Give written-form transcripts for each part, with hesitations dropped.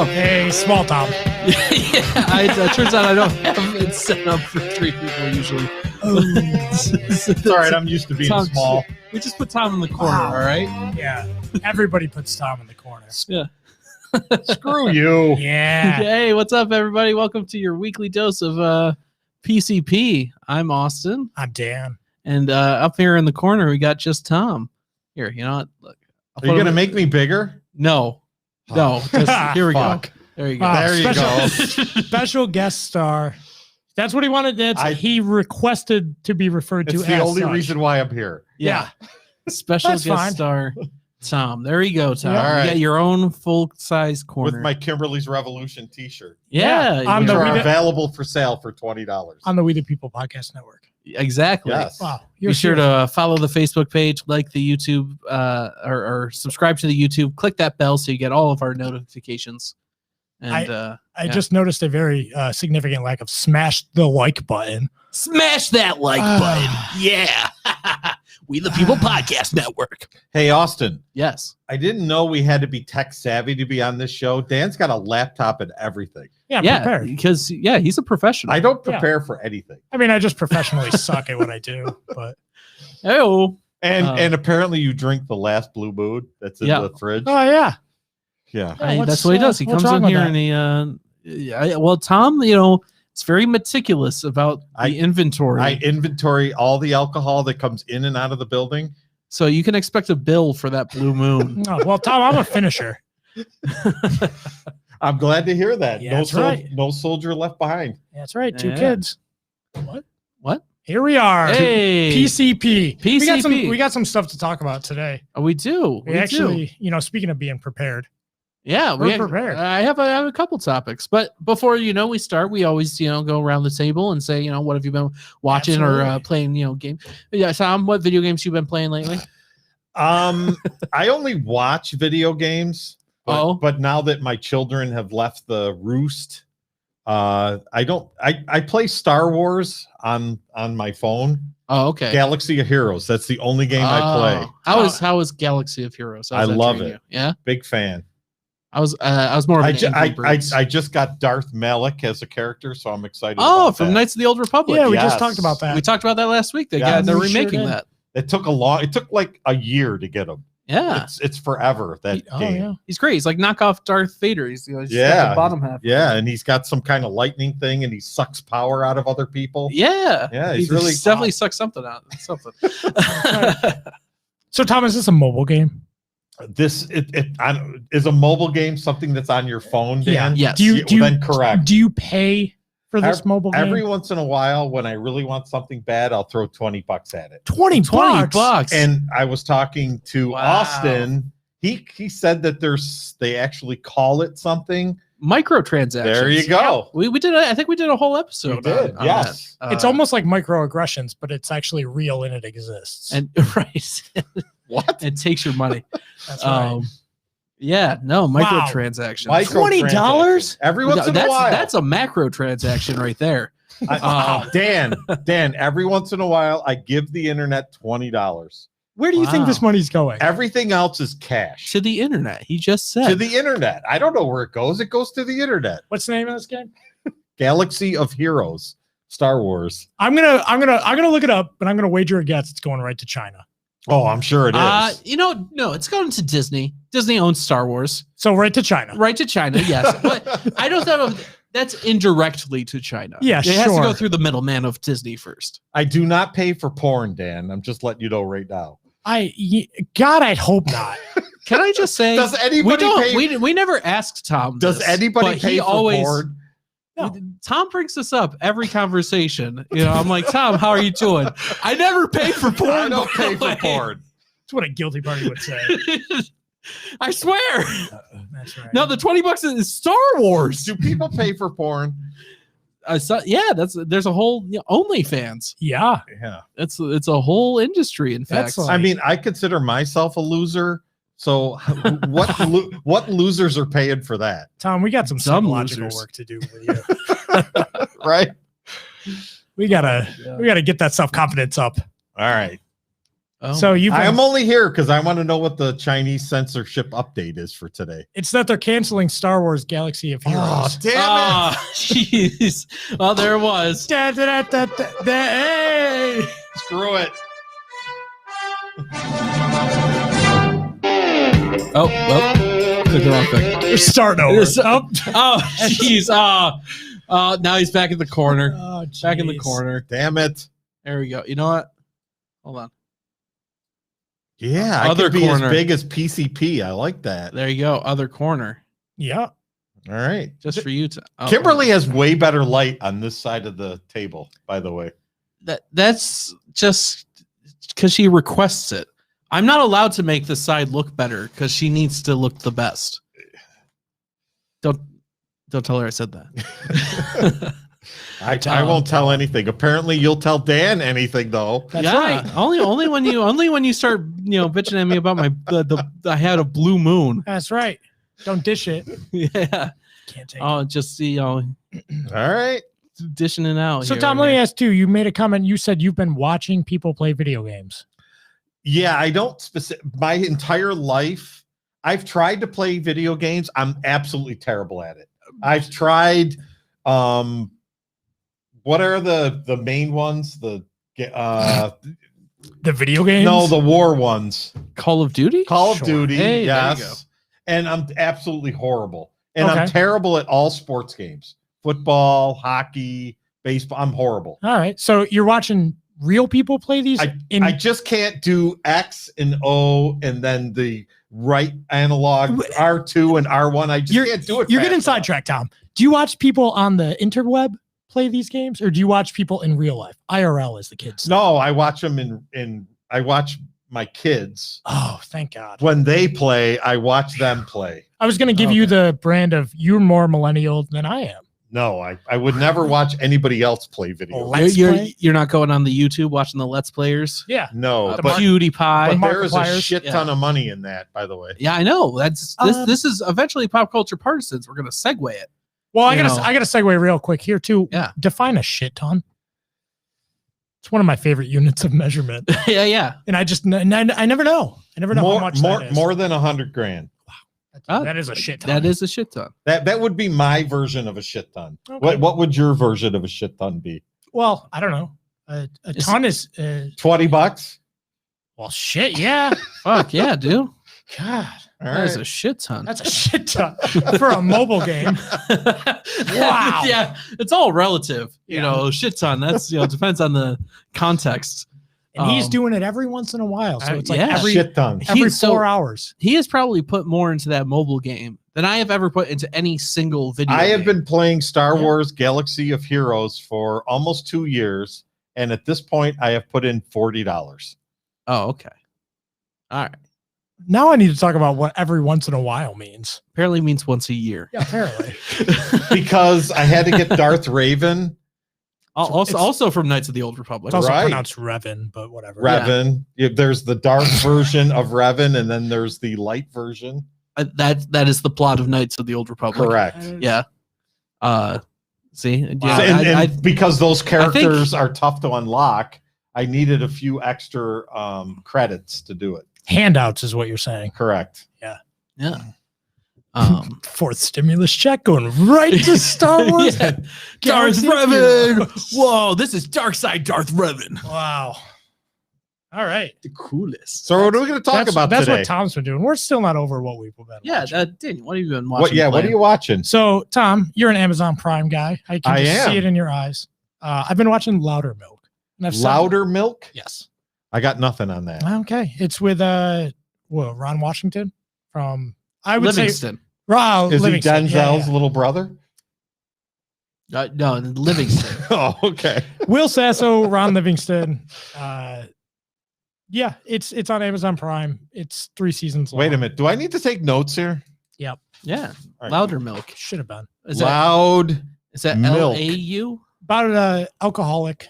Oh, hey, small Tom. It turns out I don't have it set up for 3 people usually. It's all right. I'm used to being small. We just put Tom in the corner, all right? Yeah, everybody puts Tom in the corner. Yeah. Screw you. Yeah. Hey, what's up, everybody? Welcome to your weekly dose of PCP. I'm Austin. I'm Dan. And up here in the corner, we got just Tom. Here, you know what? Look. Are you going to make me bigger? No. No. Just, here we go. There you go. There you go. Special guest star. That's what he wanted. He requested to be referred to as the only reason why I'm here. Yeah. Special That's guest fine. Star Tom. There you go, Tom. Yeah. All right. You got your own full-size corner. With my Kimberly's Revolution t-shirt. Yeah. On Which the are We the- available for sale for $20. on the We the People Podcast Network. Exactly. Yes. Wow. Be sure to follow the Facebook page, like the YouTube, or subscribe to the YouTube. Click that bell so you get all of our notifications. And I just noticed a very significant lack of smash the like button. smash that like button. Yeah. We the People Podcast Network. Hey, Austin. Yes. I didn't know we had to be tech savvy to be on this show. Dan's got a laptop and everything. Yeah, Yeah. prepared. Because, he's a professional. I don't prepare for anything. I mean, I just professionally suck at what I do, but And apparently you drink the last Blue Moon that's in the fridge. oh yeah. Yeah. Hey, that's what he does. He comes in here and he, Tom, it's very meticulous about the inventory. I inventory all the alcohol that comes in and out of the building. So you can expect a bill for that Blue Moon. Oh, well, Tom, I'm a finisher. I'm glad to hear that. Yeah, that's right. No soldier left behind. That's right. 2 Yeah. kids. What? Here we are. Hey. PCP. PCP. We got some stuff to talk about today. Oh, we do. We actually, speaking of being prepared. Yeah, we're prepared. I have a couple topics, but before we start, we always go around the table and say what have you been watching or playing game. Yeah, Tom, what video games you been playing lately? I only watch video games, but now that my children have left the roost, I don't. I play Star Wars on my phone. Oh, okay. Galaxy of Heroes. That's the only game I play. How is Galaxy of Heroes? I love it. You? Yeah, big fan. I was more of an I just got Darth Malik as a character, so I'm excited. From that. Knights of the Old Republic. Yeah, we just talked about that. We talked about that last week. They're remaking that. It took like a year to get him. Yeah, it's forever that game. Yeah. He's great. He's like knockoff Darth Vader. He's got the bottom half. Yeah, and he's got some kind of lightning thing, and he sucks power out of other people. Yeah, he's really definitely sucks something out. Something. So, Tom, is this a mobile game? This is a mobile game, something that's on your phone, Dan? Yeah. Yes. Then correct. Do you pay for this mobile game? Every once in a while, when I really want something bad, I'll throw $20 at it. $20. And I was talking to Austin. He said that they actually call it something. Microtransactions. There you go. We did. I think we did a whole episode. We did. Yes. It's almost like microaggressions, but it's actually real and it exists. And right. What? It takes your money. That's right. Yeah. No microtransactions. $20. Every once in a while. That's a macro transaction right there. Dan. Every once in a while, I give the internet $20. Where do you think this money's going? Everything else is cash. To the internet. He just said. To the internet. I don't know where it goes. It goes to the internet. What's the name of this game? Galaxy of Heroes. Star Wars. I'm gonna look it up, but I'm gonna wager a guess it's going right to China. Oh, I'm sure it is. No, it's going to Disney. Disney owns Star Wars. So right to China. Right to China, yes. But I don't know. That's indirectly to China. Yeah, it has to go through the middleman of Disney first. I do not pay for porn, Dan. I'm just letting you know right now. God, I'd hope not. Can I just say? Does anybody pay? We never asked Tom. Does anybody pay for porn? No. Tom brings this up every conversation. I'm like, Tom, how are you doing? I never pay for porn. I don't pay for porn. That's what a guilty party would say. I swear. That's right. No, the $20 is Star Wars. Do people pay for porn? There's a whole OnlyFans. Yeah. It's a whole industry. In fact, I mean, I consider myself a loser. So what losers are paying for that? Tom, we got some psychological work to do with you. Right? We gotta get that self-confidence up. All right. Oh. So I'm only here because I want to know what the Chinese censorship update is for today. It's that they're canceling Star Wars Galaxy of Heroes. Oh, damn it. Jeez. Well, there it was. Hey! Screw it. Oh, well. Click the wrong thing. We're starting over. Oh, jeez. Now he's back in the corner. Oh, back in the corner. Damn it. There we go. You know what? Hold on. Yeah, I Other could be corner. as big as PCP. I like that. There you go. Other corner. Yeah. All right. Just for you to. Oh, Kimberly has way better light on this side of the table, by the way. That's just because she requests it. I'm not allowed to make the side look better because she needs to look the best. Don't tell her I said that. I won't tell anything. Apparently, you'll tell Dan anything though. That's right. Only when you start bitching at me about my I had a blue moon. That's right. Don't dish it. Yeah. Can't take Oh, just All right. dishing it out. So here Tom, and let me there. ask you. You made a comment. You said you've been watching people play video games. Yeah, I don't my entire life. I've tried to play video games. I'm absolutely terrible at it. I've tried. What are the main ones? The video games? No, the war ones. Call of Duty. Call of Sure. Duty. Hey, there you go. Yes. And I'm absolutely horrible. And Okay. I'm terrible at all sports games. Football, hockey, baseball. I'm horrible. All right. So you're watching real people play these? I just can't do X and O and then the right analog R2 and R1. I just can't do it. You're fast getting enough. sidetracked, Tom. Do you watch people on the interweb play these games, or do you watch people in real life? IRL, as the kids say. No, I watch them I watch my kids. Oh, thank God. When they play, I watch them play. I was going to give you the brand of you're more millennial than I am. No, I would never watch anybody else play video. Let's You're play? you're not going on the YouTube watching the Let's Players. Yeah. No, The but PewDiePie. there is a Markipliers. shit ton of money in that, by the way. Yeah, I know. That's this is eventually pop culture partisans. We're gonna segue it. Well, I You gotta know. segue real quick here too. Yeah. Define a shit ton. It's one of my favorite units of measurement, yeah. and I never know. I never know how much that is. More than $100,000. That is a shit ton. That is a shit ton. That would be my version of a shit ton. Okay. What would your version of a shit ton be? Well, I don't know. A ton is $20? well, shit. Yeah. Fuck yeah, dude. God, All That is right. a shit ton. that's a shit ton for a mobile game. Wow. Yeah, it's all relative. You Yeah. know, shit ton. That's depends on the context. And he's Um, doing it every once in a while. So it's like yeah. every Shit ton. every So- 4 hours. He has probably put more into that mobile game than I have ever put into any single video. I have game. been playing Star Yeah. Wars Galaxy of Heroes for almost 2 years. And at this point, I have put in $40. Oh, okay. All right. Now I need to talk about what every once in a while means. Apparently means once a year. Yeah, apparently. Because I had to get Darth Raven, Also from Knights of the Old Republic. It's also Right. pronounced Revan, but whatever. Revan. Yeah, there's the dark version of Revan, and then there's the light version. That is the plot of Knights of the Old Republic. Correct. Yeah. See, So- yeah, and because those characters are tough to unlock, I needed a few extra credits to do it. Handouts is what you're saying. Correct. yeah. Fourth stimulus check going right to Star Wars. Yeah. Darth Galaxy of Revan. Heroes. Whoa, this is Dark Side Darth Revan. Wow. All right. The coolest. So what are we going to talk about that's today? what Tom's been doing. We're still not over what we've been Yeah, watching. Daniel, what have you been watching? What? Yeah. What are playing? you watching? So, Tom, you're an Amazon Prime guy. I can I just am. see it in your eyes. I've been watching Louder Milk. And I've said- Louder Milk? Yes. I got nothing on that. Okay. It's with Ron Washington from I would say Livingston. Is Livingston. he Yeah, Denzel's yeah. little brother? No, Livingston. Oh, okay. Will Sasso, Ron Livingston. Yeah, it's on Amazon Prime. It's 3 seasons long. Wait a minute. Do I need to take notes here? Yeah. All right. Louder Milk. Should have been. Is that Loud. Milk. LAU? About an alcoholic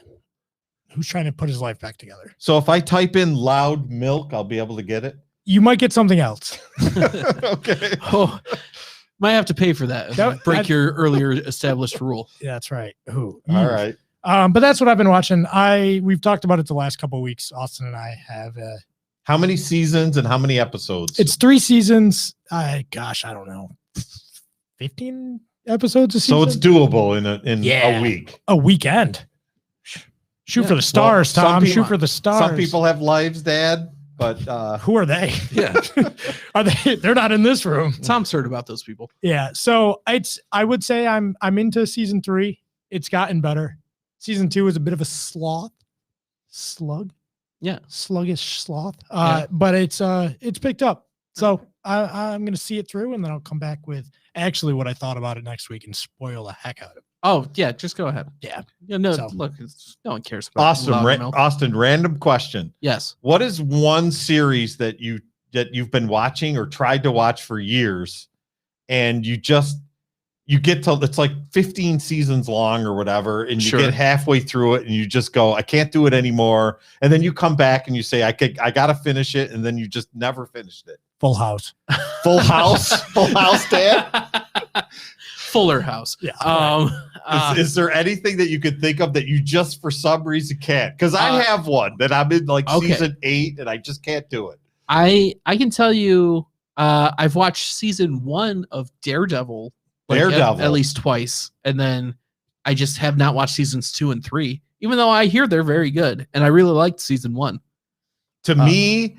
who's trying to put his life back together. So if I type in loud milk, I'll be able to get it. You might get something else. Okay. Oh, might have to pay for that. That- Break your earlier established rule. Yeah, that's right. Who? All right. But that's what I've been watching. We've talked about it the last couple of weeks. Austin and I have. How many seasons and how many episodes? It's 3 seasons. I don't know, 15 episodes a season. So it's doable in a week. A weekend. Shoot for the stars, well, Tom. Shoot for the stars. Some people have lives, Dad, but who are they? Yeah. Are they? They're not in this room. Tom's heard about those people. Yeah. So I would say I'm into season 3. It's gotten better. Season 2 is a bit of a slug. Yeah. Sluggish sloth. Yeah. But it's picked up. So I'm going to see it through, and then I'll come back with actually what I thought about it next week and spoil the heck out of it. Oh yeah, just go ahead. Yeah. No, So- look, no one cares about Loud Austin, random question. Yes. What is one series that you've been watching or tried to watch for years, and you get to, it's like 15 seasons long or whatever, and you get halfway through it and you just go, I can't do it anymore, and then you come back and you say, I gotta finish it, and then you just never finished it. Full House. Full House, Dad. Fuller House. Yeah. Is there anything that you could think of that you just for some reason can't? Because I have one that I'm in season 8 and I just can't do it. I can tell you, I've watched season 1 of Daredevil. At least twice, and then I just have not watched seasons 2 and 3, even though I hear they're very good, and I really liked season 1. To me,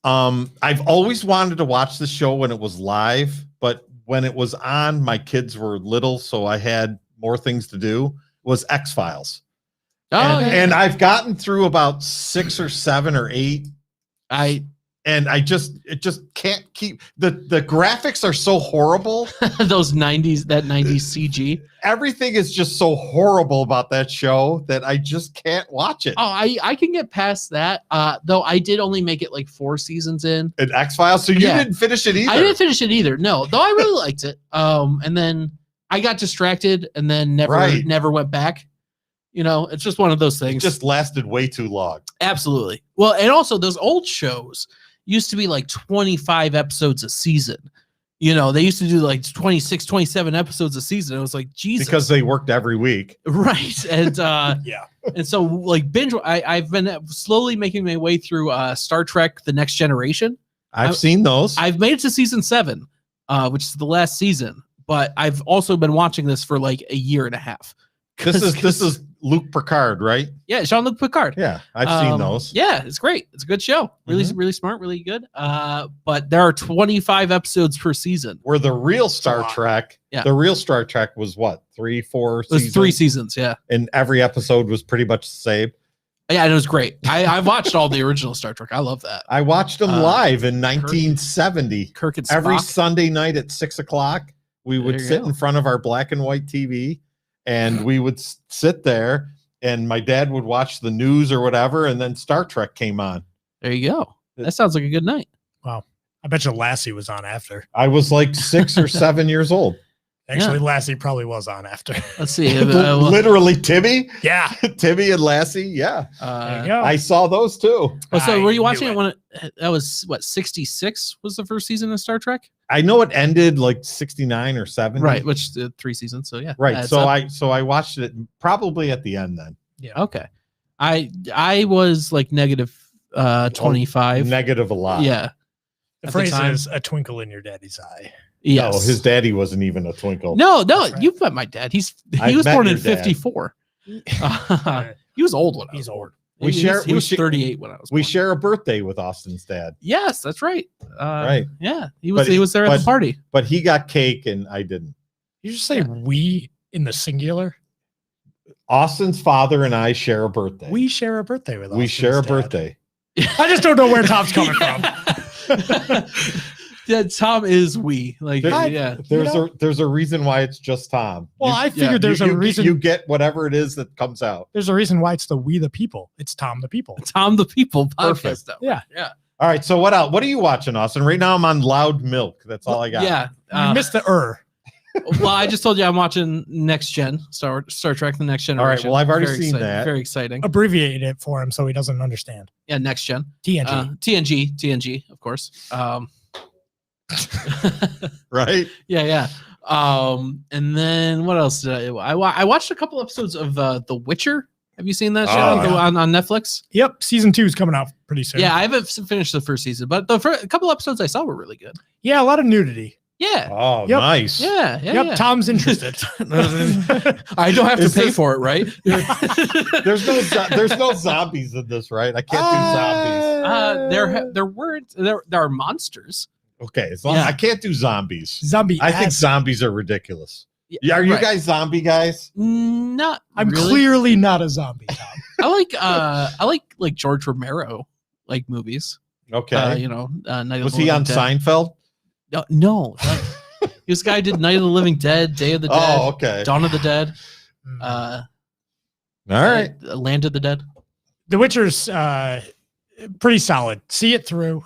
I've always wanted to watch the show when it was live, but when it was on, my kids were little, so I had more things to do. Was X-Files. And I've gotten through about 6 or 7 or 8. It just can't keep the graphics are so horrible. Those 90s CG. Everything is just so horrible about that show that I just can't watch it. Oh, I can get past that. Though I did only make it 4 seasons in. An X-Files, so you didn't finish it either. I didn't finish it either. No, though I really liked it. And then I got distracted and then never went back. It's just one of those things. It just lasted way too long. Absolutely. Well, and also those old shows used to be 25 episodes a season. They used to do 26, 27 episodes a season. It was Jesus. Because they worked every week. Right. And yeah. And so binge, I've been slowly making my way through Star Trek The Next Generation. I've seen those. I've made it to season 7, which is the last season, but I've also been watching this for a year and a half. This is Luke Picard, right? Yeah, Jean-Luc Picard. Yeah, I've seen those. Yeah, it's great. It's a good show. Really smart, really good. But there are 25 episodes per season. Where the real Star Trek, was what, 3, 4 seasons? It was 3 seasons, yeah. And every episode was pretty much the same. Yeah, and it was great. I've watched all the original Star Trek. I love that. I watched them live in 1970. Kirk and Spock. Every Sunday night at 6 o'clock, we would sit in front of our black and white TV. And we would sit there, and my dad would watch the news or whatever, and then Star Trek came on. There you go. That sounds like a good night. Wow. I bet you Lassie was on after. I was 6 or 7 years old. Actually, Lassie probably was on after. Let's see. Literally Timmy? Yeah. Timmy and Lassie? Yeah. There you go. I saw those too. So were you watching it when that was, 66 was the first season of Star Trek? I know it ended 69 or 70. Right, which 3 seasons, so yeah. Right. So I watched it probably at the end then. Yeah. Okay. I was negative 25. Negative a lot. Yeah. The phrase is a twinkle in your daddy's eye. Yes. No, his daddy wasn't even a twinkle. No, you've met my dad. He was born in 54. He was old when I was old. He was 38 when I was born. We share a birthday with Austin's dad. Yes, that's right. Right. Yeah, he was there at the party. But he got cake and I didn't. You just say we in the singular? Austin's father and I share a birthday. We share a birthday with Austin's We share a dad. birthday. I just don't know where Tom's coming from. Yeah, Tom is we. There's a reason why it's just Tom. Well, I figured there's a reason. You get whatever it is that comes out. There's a reason why it's the We the People. It's Tom the People. Tom the People Perfect. podcast. Yeah. Yeah. All right. So what else? What are you watching, Austin? Right now I'm on Loud Milk. That's all I got. Yeah. You missed the Well, I just told you I'm watching Next Gen, Star Trek: The Next Generation. All right. Well, I've already Very seen exciting. that. Very exciting. Abbreviate it for him so he doesn't understand. Yeah, Next Gen. TNG. TNG, of course. Right. Yeah. And then what else did I watched a couple episodes of The Witcher. Have you seen that show on Netflix? Yep, season 2 is coming out pretty soon. Yeah, I haven't finished the first season, but a couple episodes I saw were really good. Yeah, a lot of nudity. Yeah. Oh, nice. Yeah. Yep, Tom's interested. I don't have to pay for it, right? There's no zombies in this, right? I can't do zombies. There are monsters. Okay, as long as I can't do zombies. I think zombies are ridiculous. Yeah, are you guys zombie guys? Not. I'm really. Clearly not a zombie, Tom. I like George Romero movies. Okay. Night was of the he on Living Seinfeld? Dead. No. He was the guy who did Night of the Living Dead, Day of the Dead. Oh, okay. Dawn of the Dead. All right. Land of the Dead. The Witcher's pretty solid. See it through.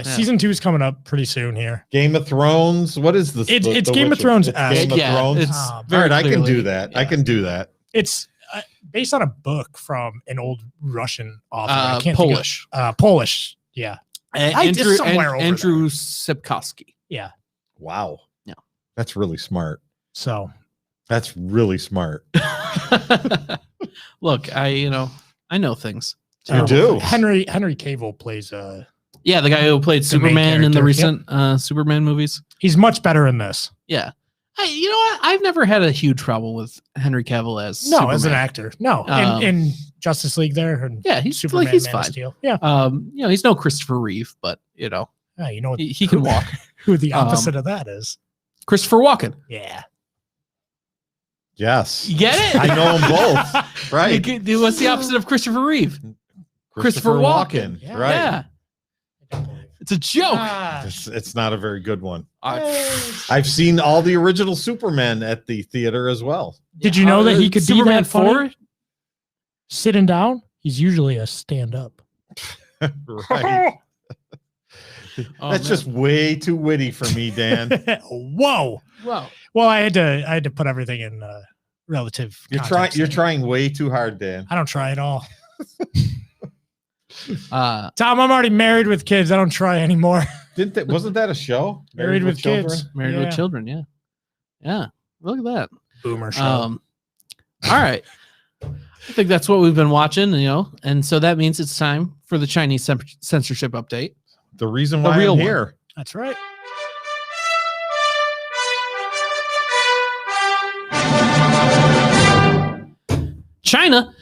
Season 2 is coming up pretty soon here. Game of Thrones. What is this? It's Game of Thrones. Game of Thrones. It's all right, I can do that. Yeah. I can do that. It's based on a book from an old Russian author. I can't Polish. Polish. Yeah. Andrew Andrew Sapkowski. Yeah. Wow. Yeah. That's really smart. So. That's really smart. Look, I know things. You do. Henry Cavill plays the guy who played Superman in the recent Superman movies. He's much better in this. Yeah. Hey, you know what? I've never had a huge trouble with Henry Cavill as Superman. as an actor. No, in Justice League there. And he's Superman, he's Man fine. of Steel. Yeah. He's no Christopher Reeve, but you know what, he can walk. Who the opposite of that is? Christopher Walken. Yeah. Yes. You get it? I know them both. Right. What's the opposite of Christopher Reeve? Christopher Walken. Yeah. Right. Yeah. It's a joke. It's not a very good one. I've seen all the original Superman at the theater as well. Did you know that he could Superman be that funny? Sitting down, he's usually a stand-up. Right. That's just way too witty for me, Dan. Whoa. Wow. Well, I had to put everything in relative. You're trying way too hard, Dan. I don't try at all. Tom, I'm already married with kids. I don't try anymore. Wasn't that a show? Married with kids. Married with children. Yeah. Yeah. Look at that. Boomer show. All right. I think that's what we've been watching, and so that means it's time for the Chinese censorship update. The reason why I'm here. That's right. China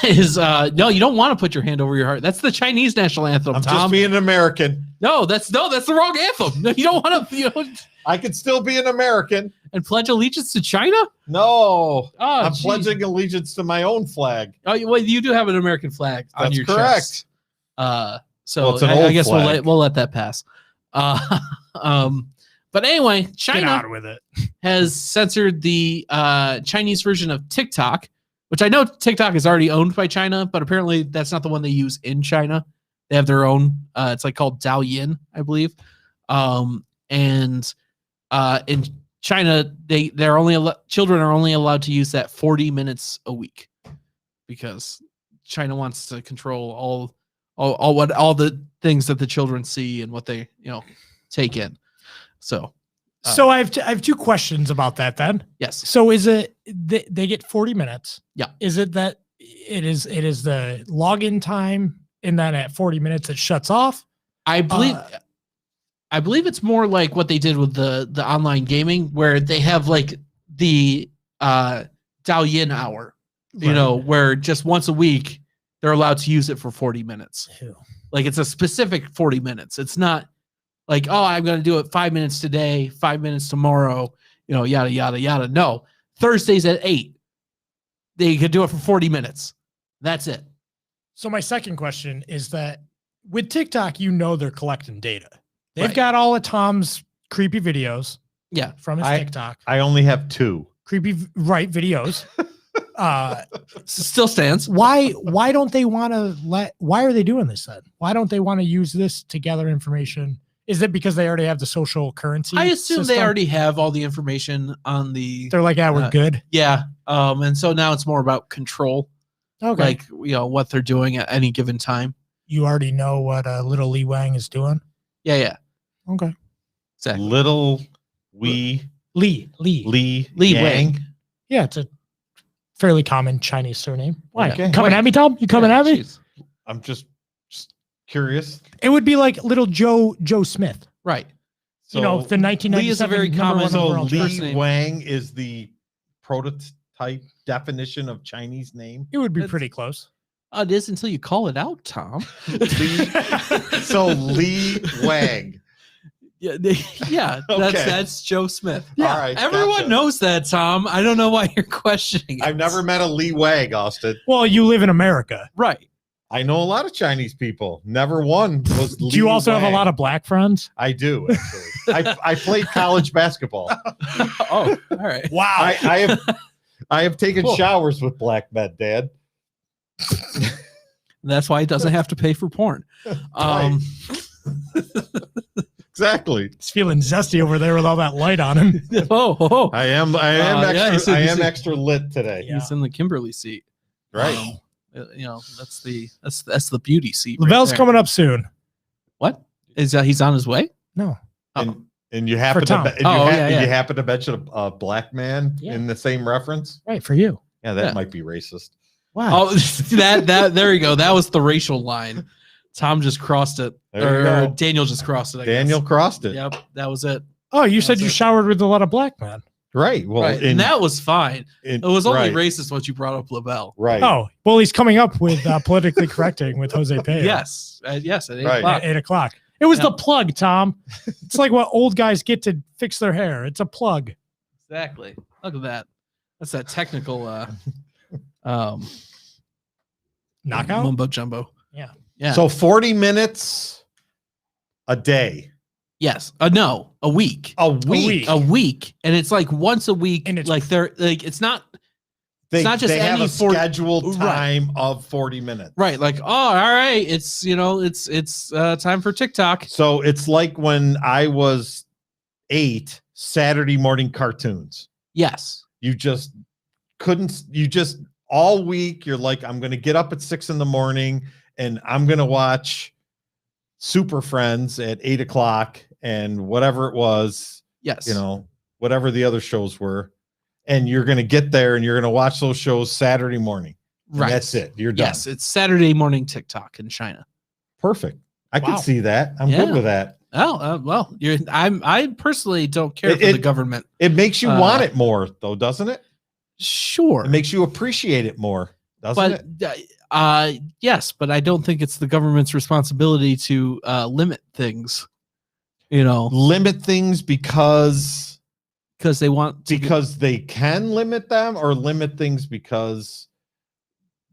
is no, you don't want to put your hand over your heart. That's the Chinese national anthem. I'm Tom. just being an American. No, that's the wrong anthem. No, you don't want to. I can still be an American and pledge allegiance to China. No, I'm geez. pledging allegiance to my own flag. Oh, well, you do have an American flag on your chest. So it's an old I guess flag. we'll let that pass. But anyway, China Get on with it. has censored the Chinese version of TikTok, which I know TikTok is already owned by China, but apparently that's not the one they use in China. They have their own. It's called Douyin, I believe. And in China, children are only allowed to use that 40 minutes a week because China wants to control all the things that the children see and what they take in. So I have two questions about that then. Yes. So is it they get 40 minutes? Yeah. Is it that it is the login time and then at 40 minutes it shuts off? I believe it's more like what they did with the online gaming where they have like the Douyin hour, where just once a week they're allowed to use it for 40 minutes. Ew. Like it's a specific 40 minutes. It's not like, oh, I'm going to do it 5 minutes today, 5 minutes tomorrow, yada, yada, yada. No, Thursdays at 8, they could do it for 40 minutes. That's it. So my second question is that with TikTok, they're collecting data. They've Right. got all of Tom's creepy videos. Yeah. From his TikTok. I only have 2. Creepy, right, videos. Still stands. Why don't they want to why are they doing this then? Why don't they want to use this to gather information? Is it because they already have the social currency? I assume system? they already have all the information on the. They're like, yeah, we're good. Yeah. And so now it's more about control. Okay. Like, what they're doing at any given time. You already know what little Li Wang is doing? Yeah. Okay. Exactly. Little Lee Wang. Yeah, it's a fairly common Chinese surname. Why? Okay. Coming at me, Tom? You coming at me? Jeez. I'm just curious. It would be like little Joe Smith. Right. So You know, the 1997 Lee is a very number common- one So overall draft. Lee Wang is the prototype definition of Chinese name. It would be It's- pretty close. It is until you call it out, Tom. So Lee Wang. Yeah, yeah, Okay. that's Joe Smith. Yeah, All right. Everyone gotcha. knows that, Tom. I don't know why you're questioning it. I've never met a Lee Wang, Austin. Well, you live in America. Right. I know a lot of Chinese people. Never one was Lee Do you also have a Wang. lot of black friends? I do, actually. I played college basketball. Oh, all right. Wow. I have taken Cool. showers with black men, Dad. That's why he doesn't have to pay for porn. Exactly. He's feeling zesty over there with all that light on him. Oh, I am yeah, extra he's in- extra lit today. Yeah. he's in the Kimberly seat. Right. You know, that's the beauty seat. right Lavelle's there. coming up soon. What is he's on his way? No. And you happen to Tom. and Oh, you, yeah, yeah. you happen to mention a black man Yeah. in the same reference. Right, for you. Yeah, that Yeah. might be racist. Wow. Oh, that there you go. That was the racial line. Tom just crossed it, There you or go. Daniel just crossed it. I Daniel guess. crossed it. Yep, that was it. Oh, you said That's you it. showered with a lot of black men. Right. Well, Right, and that was fine. It was only racist once you brought up Lavelle. right. Oh, well, he's coming up with politically correcting with Jose Peo. Yes, yes, at 8 Right. o'clock. At 8 o'clock. It was Yeah. the plug, Tom. It's like what old guys get to fix their hair. It's a plug. Exactly. Look at that. That's that technical Knockout? mumbo jumbo. Yeah. Yeah. So 40 minutes a day. Yes. No, a week. A week. A week, and it's like once a week. And it's- like they're like it's not They, not just they have any a 40 scheduled Right. time of 40 minutes. right. Like all right. It's it's time for TikTok. So it's like when I was 8, Saturday morning cartoons. Yes. You just couldn't, you just all week, you're like, I'm going to get up at 6 a.m. and I'm going to watch Super Friends at 8 o'clock and whatever it was, Yes. whatever the other shows were. And you're going to get there and you're going to watch those shows Saturday morning. And Right. that's it. You're done. Yes. It's Saturday morning TikTok in China. Perfect. I can Wow. see that. I'm Yeah. good with that. Oh well, I personally don't care for It- the government. It makes you Uh, want it more, though, doesn't it? Sure, It makes you appreciate it more, doesn't it? but yes, but I don't think it's the government's responsibility to limit things. Limit things because Because they want to because they can limit them, or limit things because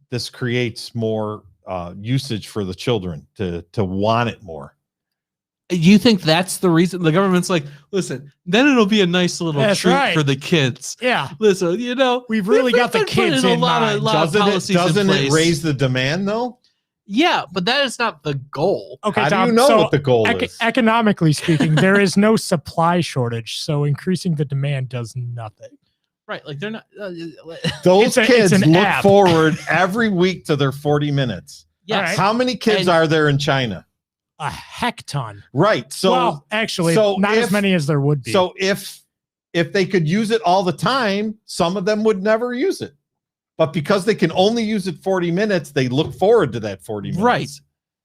this creates more usage for the children to want it more. You think that's the reason the government's like, listen, then it'll be a nice little That's treat right. for the kids. Yeah. Listen, We've really got the been putting kids a in lot mind. of Doesn't policies in it place. raise the demand though? Yeah, but that is not the goal. Okay, How Tom. do you know so what the goal is? economically speaking, there is no supply shortage, so increasing the demand does nothing. Right, like they're not. Those it's kids an look app. forward every week to their 40 minutes. Yes. right. How many kids And- are there in China? A heck ton. Right. So well, actually, so not as if- many as there would be. So if they could use it all the time, some of them would never use it. But because they can only use it 40 minutes, they look forward to that 40 minutes.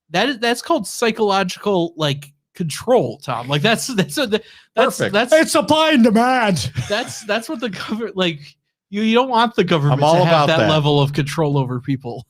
Right. That's called psychological control, Tom. Like that's Perfect. it's supply and demand. that's what the government you don't want the government I'm all to have about that that. level of control over people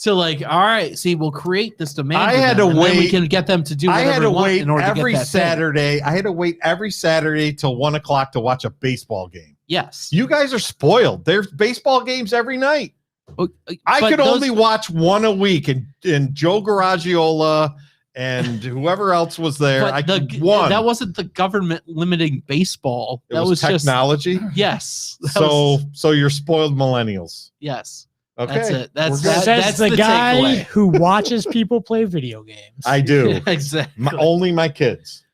to like, all right, see, we'll create this demand. I for had them, to and then we wait- can get them to do I whatever had we to want wait in order to every get that thing. Saturday. I had to wait every Saturday till 1 o'clock to watch a baseball game. Yes. You guys are spoiled. There's baseball games every night. I But could those- only watch one a week, and Joe Garagiola and whoever else was there. but I the- could one. that wasn't the government limiting baseball. It That was was just technology. yes. That So was- you're spoiled millennials. yes. Okay, That's it. That's We're good. Says that's the guy takeaway. who watches people play video games. I do. Exactly. Only my kids.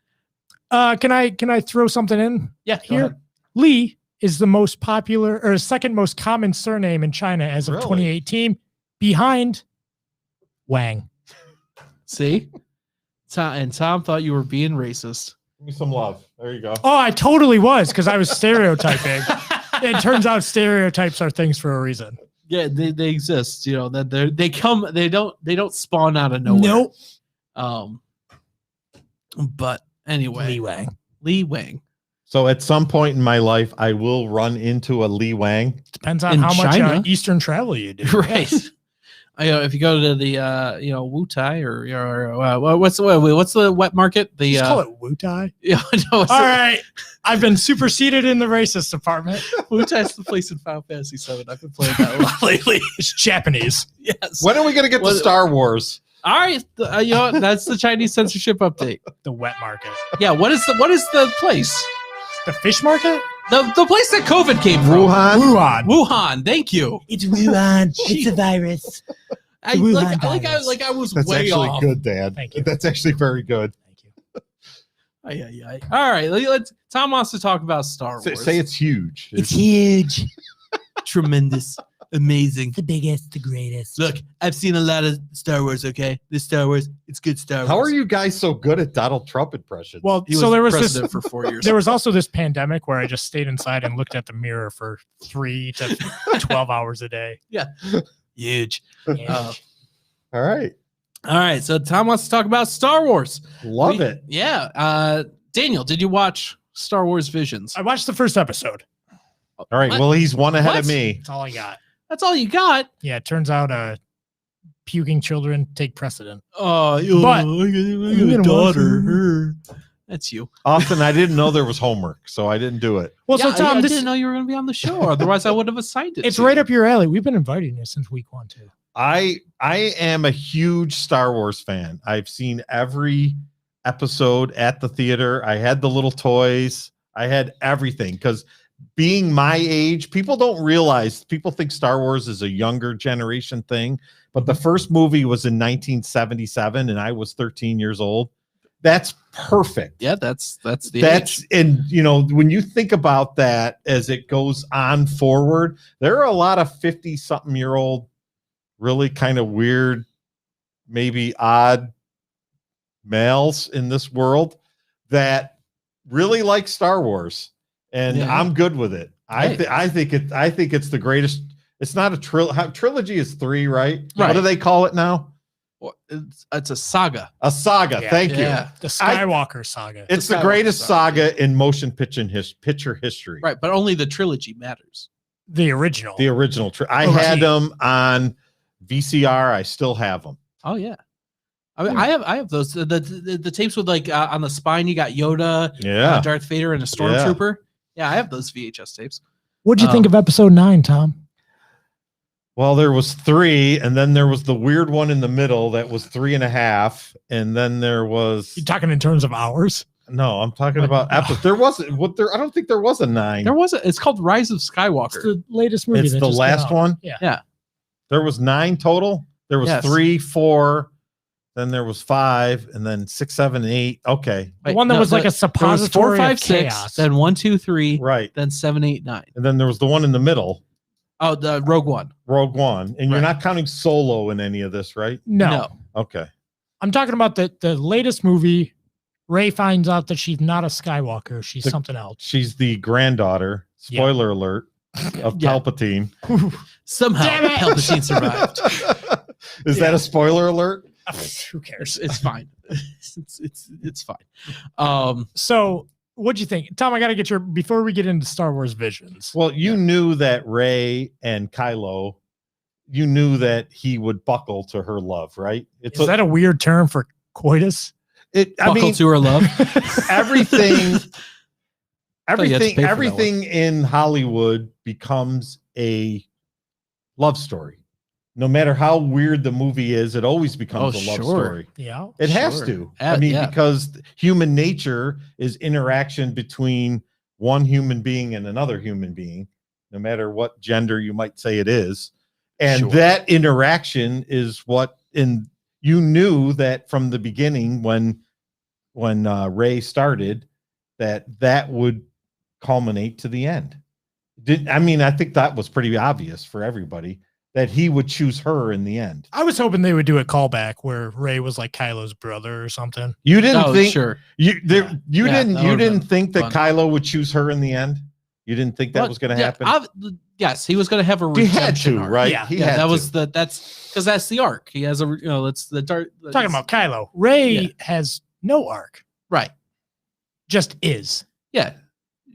Can I throw something in Yeah. go here? ahead. Lee is the most popular or second most common surname in China as of Really? 2018, behind Wang. See, Tom thought you were being racist. Give me some love. There you go. Oh, I totally was because I was stereotyping. It turns out stereotypes are things for a reason. Yeah, they exist. You know that they come. They don't spawn out of nowhere. Nope. But anyway, Lee Wang. So at some point in my life, I will run into a Lee Wang. Depends on In how China? much Eastern travel you do. Right. If you go to the Wu Tai or what's the wet market? The Just call it Wu Tai. Yeah, no, All right. I've been superseded in the racist department. Wu Tai's the place in Final Fantasy VII. I've been playing that a lot lately. It's Japanese. Yes. When are we going to get to Star Wars? All right, that's the Chinese censorship update. The wet market. Yeah, what is the place? The fish market? The place that COVID came from. Wuhan. Wuhan. Thank you. It's Wuhan. It's a virus. I was That's way actually off. good, Dad. Thank you. That's actually very good. Thank you. All right, Tom wants to talk about Star Wars. Say it's huge. It's huge. Tremendous, amazing. The biggest, the greatest. Look, I've seen a lot of Star Wars. Okay, this Star Wars, it's good Star Wars. How are you guys so good at Donald Trump impressions? Well, He so there was this. president for 4 years. There was also this pandemic where I just stayed inside and looked at the mirror for 3 to 12 hours a day. Yeah, huge. Yeah. All right. All right, so Tom wants to talk about Star Wars. Love it. Yeah. Daniel, did you watch Star Wars Visions? I watched the first episode. All right. What? Well, he's one ahead of What? me. That's all I got. That's all you got. Yeah, it turns out puking children take precedent. Oh, But- I I'm got a gonna daughter. That's you. Austin, I didn't know there was homework, so I didn't do it. Well, Yeah, so Tom, I this didn't know you were going to be on the show. Otherwise, I would have assigned it. it's to right you. up your alley. We've been inviting you since week 1 too. I am a huge Star Wars fan. I've seen every episode at the theater. I had the little toys. I had everything because being my age, people don't realize, people think Star Wars is a younger generation thing, but the first movie was in 1977 and I was 13 years old. That's perfect. Yeah, that's the age. And when you think about that as it goes on forward, there are a lot of 50-something-year-old really kind of weird, maybe odd males in this world that really like Star Wars, and Yeah. I'm good with it. Right. I think it's the greatest. It's not a trilogy is 3, right? Right. What do they call it now? Well, it's a saga. A saga. Yeah. Thank you. Yeah. The Skywalker saga. It's the Skywalker greatest saga. saga in motion picture history. Right, but only the trilogy matters. The original. The original. I Oh, had right. them on VCR. I still have them. Oh yeah. I mean, I have those the tapes with on the spine you got Yoda, Yeah. Darth Vader, and a stormtrooper. Yeah, I have those VHS tapes. What'd you think of episode 9, Tom? Well, there was 3, and then there was the weird one in the middle that was 3.5, and then there was You talking in terms of hours? no. I'm talking about episodes. There wasn't I don't think there was a 9. There was it's called Rise of It's Skywalker. the latest movie. It's that the just came last out. one. Yeah. There was 9 total. There was Yes. 3, 4, then there was 5, and then 6, 7, 8. Okay, The one that was like a there was suppository 4, 5, of 6, chaos. then 1, 2, 3, right. then 7, 8, 9. And then there was the one in the middle, Oh, the Rogue One. Rogue One, and you're Right. not counting Solo in any of this, right? no. Okay. I'm talking about the latest movie. Rey finds out that she's not a Skywalker. She's something else. She's the granddaughter. Yeah. Spoiler alert of Yeah. Palpatine. Somehow Damn it. Palpatine survived. Is that a spoiler alert? Who cares? It's fine. It's fine. So, what'd you think, Tom? I got to get before we get into Star Wars Visions. Well, you knew that Rey and Kylo, you knew that he would buckle to her love, right? It's Is that a weird term for coitus? I Buckle mean, to her love. everything, thought you had to pay for that everything in Hollywood becomes a love story. No matter how weird the movie is, it always becomes a love story. Yeah. It has Sure. to. I mean, Yeah. because human nature is interaction between one human being and another human being, no matter what gender you might say it is. And Sure. that interaction is what you knew that from the beginning when Rey started, that would culminate to the end. I think that was pretty obvious for everybody. that he would choose her in the end. I was hoping they would do a callback where Rey was like Kylo's brother or something. You didn't think sure. you didn't think that fun. Kylo would choose her in the end? You didn't think that was going to happen? Yes, he was going to have a He had redemption to, arc. right? Yeah, he had to. That's because that's the arc. He has it's the dark. Talking about Kylo. Rey has no arc. Right. Just is. Yeah.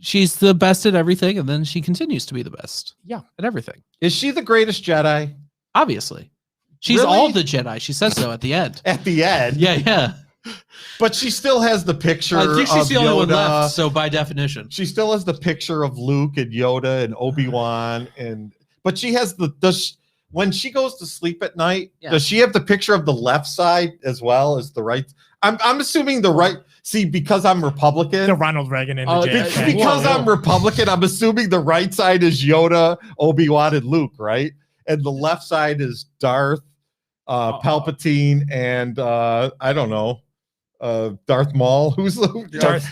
She's the best at everything, and then she continues to be the best. Yeah. At everything. Is she the greatest Jedi? Obviously. She's Really? all the Jedi. She says so at the end. At the end. Yeah. But she still has the picture I think she's of the only one Yoda. left, so by definition. She still has the picture of Luke and Yoda and Obi-Wan, but she has when she goes to sleep at night, does she have the picture of the left side as well as the right? I'm assuming the right. See, because I'm Republican, The Ronald Reagan in the JFK. because I'm Republican, I'm assuming the right side is Yoda, Obi-Wan, and Luke, right? And the left side is Darth, Palpatine, and I don't know, Darth Maul. Who's Darth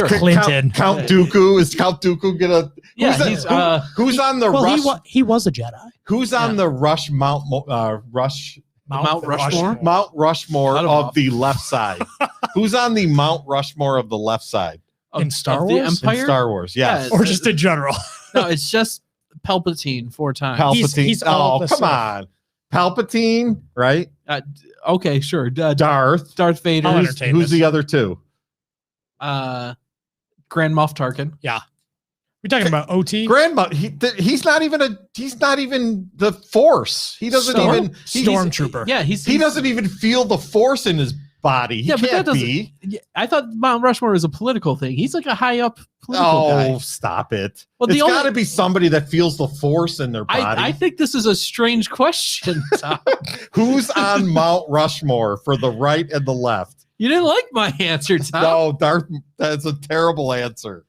Clinton? Count Dooku. Is Count Dooku gonna? Who's on the rush? He was a Jedi. Who's on the Rush Mount Rushmore? Mount Rushmore of the left side? Who's on the Mount Rushmore of the left side? In Star of Wars? The Empire? In Star Wars, yes. Or just in general. No, it's just Palpatine 4 times. Palpatine. He's all the come stuff. on. Palpatine, right? Okay, Sure. Darth Vader. I'll Who's entertain this. the other two? Grand Moff Tarkin. Yeah. We're talking about OT. Grandma. He's not even the Force. He doesn't even Stormtrooper. Yeah, he doesn't even feel the Force in his body. He but that can't doesn't. be. I thought Mount Rushmore is a political thing. He's like a high up political guy. Stop it. Well, It's got to be somebody that feels the Force in their body. I think this is a strange question, Tom. Who's on Mount Rushmore for the right and the left? You didn't like my answer, Tom. No, Darth. That's a terrible answer.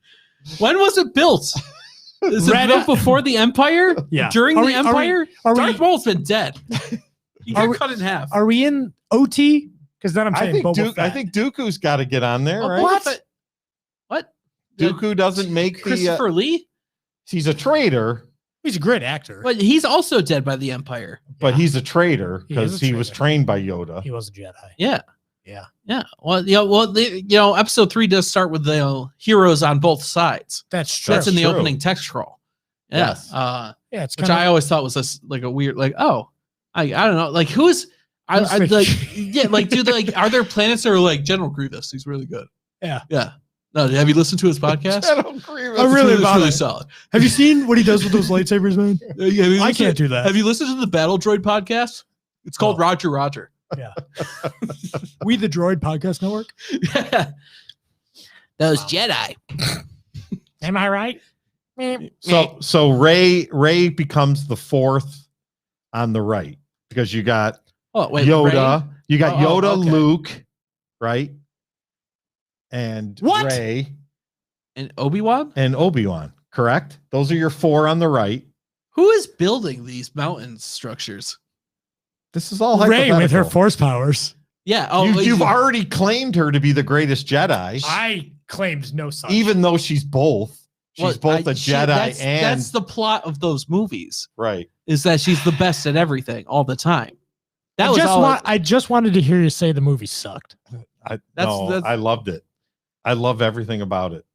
When was it built? Is it built before the Empire? Yeah. During the Empire? Darth Maul's been dead. He got cut in half. Are we in OT? Because then I'm saying I think Dooku's got to get on there, right? What? Dooku doesn't make Christopher Lee? He's a traitor. He's a great actor. But he's also dead by the Empire. But he's a traitor He is because a he was traitor. trained by Yoda. He was a Jedi. Yeah. Yeah. Well, episode 3 does start with the heroes on both sides. That's true. That's in the true. opening text scroll. Yeah. Yes. Yeah, it's Which kind I always thought was like a weird, like, I don't know, like who's are there planets that are like General Grievous? He's really good. Yeah. No, have you listened to his podcast? General Grievous. I'm really about really it. solid. Have you seen what he does with those lightsabers, man? I can't do that. Have you listened to the Battle Droid podcast? It's called Roger. Yeah. We the Droid Podcast Network. Those Jedi. Am I right? So Rey becomes the fourth on the right because you got Yoda. Rey? You got Yoda, okay. Luke, right? And What? Rey And Obi-Wan? and Obi-Wan, correct? Those are your 4 on the right. Who is building these mountain structures? This is all Rey with her hypothetical. force powers. Yeah. You've already claimed her to be the greatest Jedi, I claimed no such. even though she's both. She's both a Jedi that's the plot of those movies. right. Is that she's the best at everything all the time. That was I just wanted to hear you say the movie sucked. That's- I loved it. I love everything about it.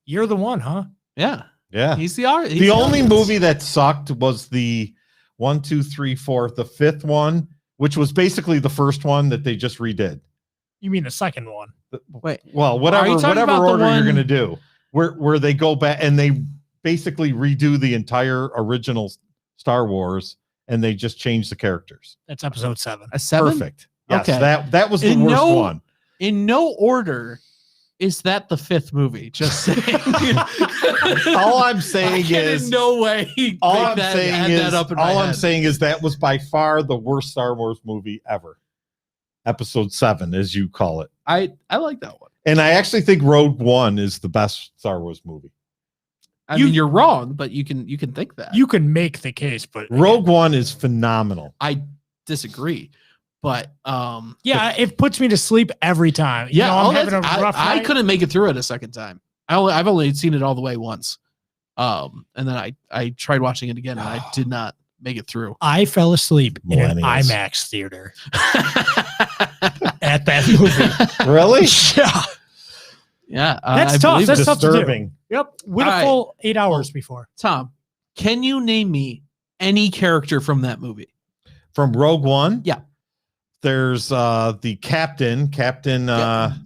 You're the one, huh? Yeah. Yeah. He's the art. The only movie that sucked was the 1, 2, 3, 4, the 5th one, which was basically the first one that they just redid. You mean the second one? Wait. Well, Are whatever you talking about the order you're one- going to do, where they go back and they basically redo the entire original Star Wars and they just change the characters. That's episode 7. A 7? Perfect. Yes, Okay. that was the worst one. In no order is that the 5th movie. Just saying. All I'm saying is in no way. all I'm saying is that up in my all I'm head. saying is that was by far the worst Star Wars movie ever. Episode 7, as you call it. I like that one. And I actually think Rogue One is the best Star Wars movie. I mean, you're wrong, but you can think that. You can make the case, but Rogue One is phenomenal. I disagree, but yeah, it puts me to sleep every time. You know, I'm having a rough I night. couldn't make it through it a second time. I've only seen it all the way once, and then I tried watching it again, and I did not. make it through. I fell asleep in an Millennials. IMAX theater at that movie. Really? Yeah. Yeah, That's I tough. believe That's it. tough to do. Disturbing. Yep. With All a right. full 8 hours before. Tom, can you name me any character from that movie? From Rogue One? Yeah. There's the captain.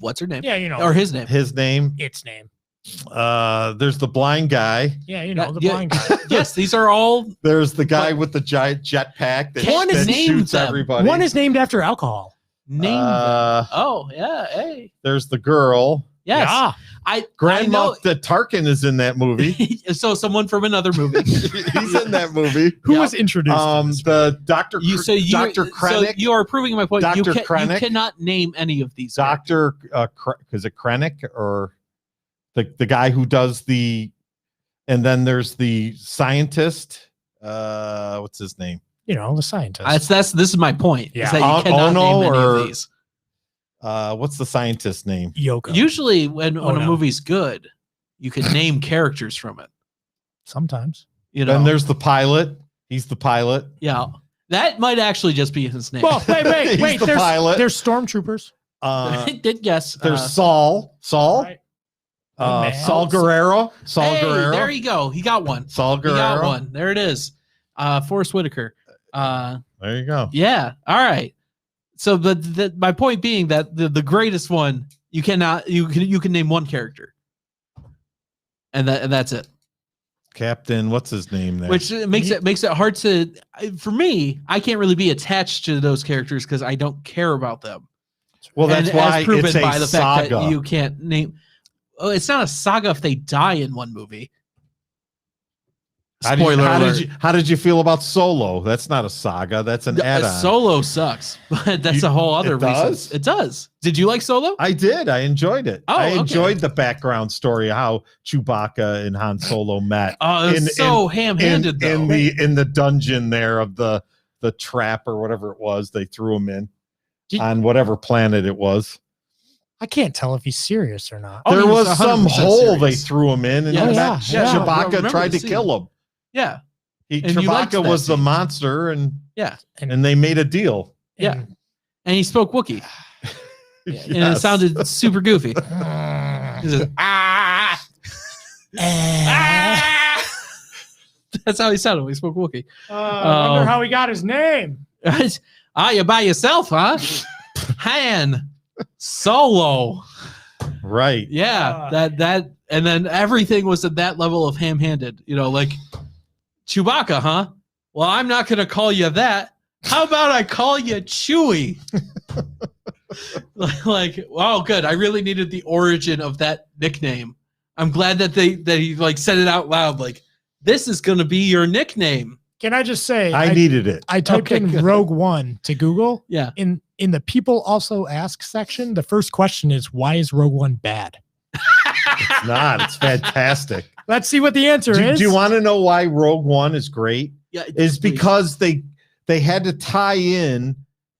What's her name? Yeah, you know. Or his name? His name. Its name. There's the blind guy. Yeah, you know, the Yeah. blind guy. Yes, these are all. There's the guy But- with the giant jetpack that, One is that named shoots them. everybody. One is named after alcohol. Named them. Oh yeah, hey, There's the girl. yes. Yeah. I Grandma know. the Tarkin is in that movie. So someone from another movie. He's in that movie. Who Yeah. was introduced? to this? The Dr. So Dr. Krennic. you are proving my point. You, Dr. you Krennic. cannot name any of these. Dr. Is it Krennic or the guy who does the, and then there's the scientist. What's his name? You know, the scientist. This is my point. Yeah. Is that you cannot Ono name any or- of these. What's the scientist's name? Yoko. Usually, when a no. movie's good, you can name characters from it. Sometimes. You know, Then there's the pilot. He's the pilot. yeah, that might actually just be his name. Well, wait. He's the There's, pilot. there's stormtroopers. I did guess. There's Saul. Right. Saul Guerrero. Saul hey, Guerrero. there you go. He got one. Saul He got Guerrero. one. There it is. Forrest Whitaker. There you go. Yeah. All right. So, but my point being that the greatest one, you can name one character, and that's it. Captain, what's his name there? Which makes it hard to, for me. I can't really be attached to those characters because I don't care about them. well, that's And why as proven it's a by the saga. fact that you can't name. Oh, it's not a saga if they die in one movie. Spoiler alert. How did you feel about Solo? That's not a saga. That's an add-on. Solo sucks, but that's a whole other it does? reason. It does. Did you like Solo? I did. I enjoyed it. Oh, I okay. enjoyed the background story of how Chewbacca and Han Solo met. Oh, it was so ham-handed though. in the dungeon there of the trap or whatever it was they threw him in on whatever planet it was. I can't tell if he's serious or not. Oh, there he was was some 100% hole they serious. threw him in, and Yeah. then Yeah. Yeah. Chewbacca Remember tried the to scene. kill him. Yeah, And you liked Chewbacca that was the scene. monster, and And they made a deal. yeah. And he spoke Wookiee, and it Yes. sounded super goofy. He said, ah, ah. That's how he sounded when he spoke Wookiee. I wonder how he got his name. You by yourself, huh? Han Solo. Right. Yeah, that, and then everything was at that level of ham-handed. You know, like Chewbacca, huh? Well, I'm not going to call you that. How about I call you Chewie? Like, oh, good. I really needed the origin of that nickname. I'm glad that he like said it out loud. Like, this is going to be your nickname. Can I just say I needed it. I typed Okay, in good. Rogue One to Google. Yeah. In the people also ask section, the first question is, why is Rogue One bad? It's not. It's fantastic. Let's see what the answer is. Do you want to know why Rogue One is great? Yeah, Is please. because they had to tie in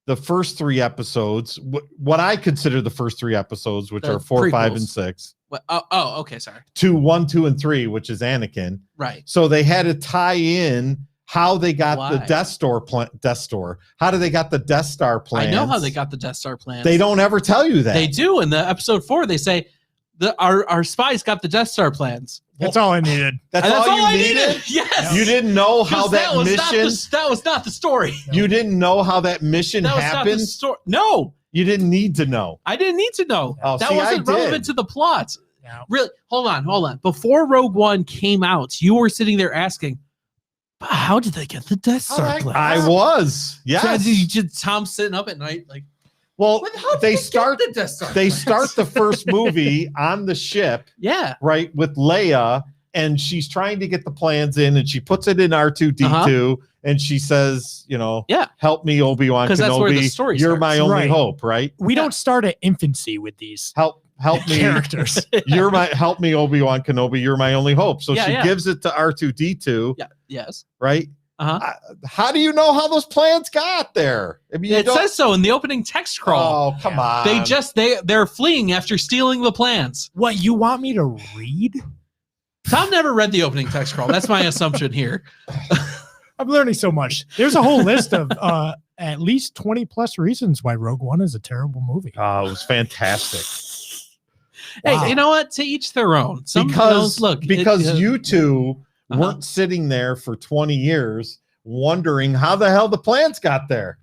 the first three episodes, what I consider the first three episodes, which The are 4, 5, and prequels. 6, What, oh, okay, sorry. to 1, 2, and 3, which is Anakin. Right. So they had to tie in how they got the Why? Death Star. How do they got the Death Star plans? I know how they got the Death Star plans. They don't ever tell you that. They do in the episode 4. They say our spies got the Death Star plans. That's all I needed. That's, And all you I needed. Yes. You didn't know how 'Cause that was mission. that was not the story. You didn't know how that mission That was not the happened. story. No, You didn't need to know. I didn't need to know. Oh, that see, I wasn't relevant did. to the plot. Now, Really? Hold on. Before Rogue One came out, you were sitting there asking, "But how did they get the Death Star plans?" I was. Yes. Tom sitting up at night like, Well, how did they get start. the Death Star They plans?" start the first movie on the ship, Yeah. right, with Leia, and she's trying to get the plans in, and she puts it in R2D2, and she says, Yeah. help me, Obi-Wan 'Cause that's where the Kenobi. story You're starts. my only Right. hope, right? we Yeah. don't start at infancy with these Help me, characters. help me, Obi-Wan Kenobi. You're my only hope. So Yeah, she yeah. gives it to R2D2, Yeah. Yes. right? Uh-huh. How do you know how those plans got there? I mean, you It don't- says so in the opening text crawl. Oh, come Yeah. on. They're fleeing after stealing the plans. What, you want me to read? Tom never read the opening text crawl. That's my assumption here. I'm learning so much. There's a whole list of at least 20 plus reasons why Rogue One is a terrible movie. Oh, it was fantastic. Hey, you know what? To each their own. Because it, you two weren't sitting there for 20 years wondering how the hell the plans got there.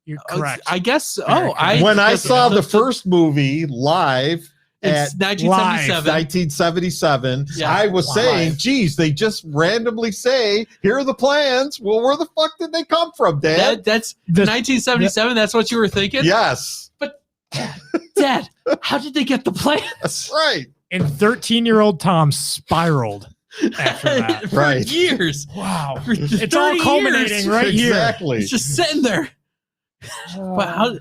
You're correct. I guess. When I saw the first movie live it's at 1977. Yeah, I was saying, geez, they just randomly say, here are the plans. Well, where the fuck did they come from, Dad? That's 1977. That's what you were thinking? Yes. But, Dad, how did they get the plans? That's right. And 13-year-old Tom spiraled after that. For years. Wow. For It's all culminating right exactly. here. It's just sitting there. But how...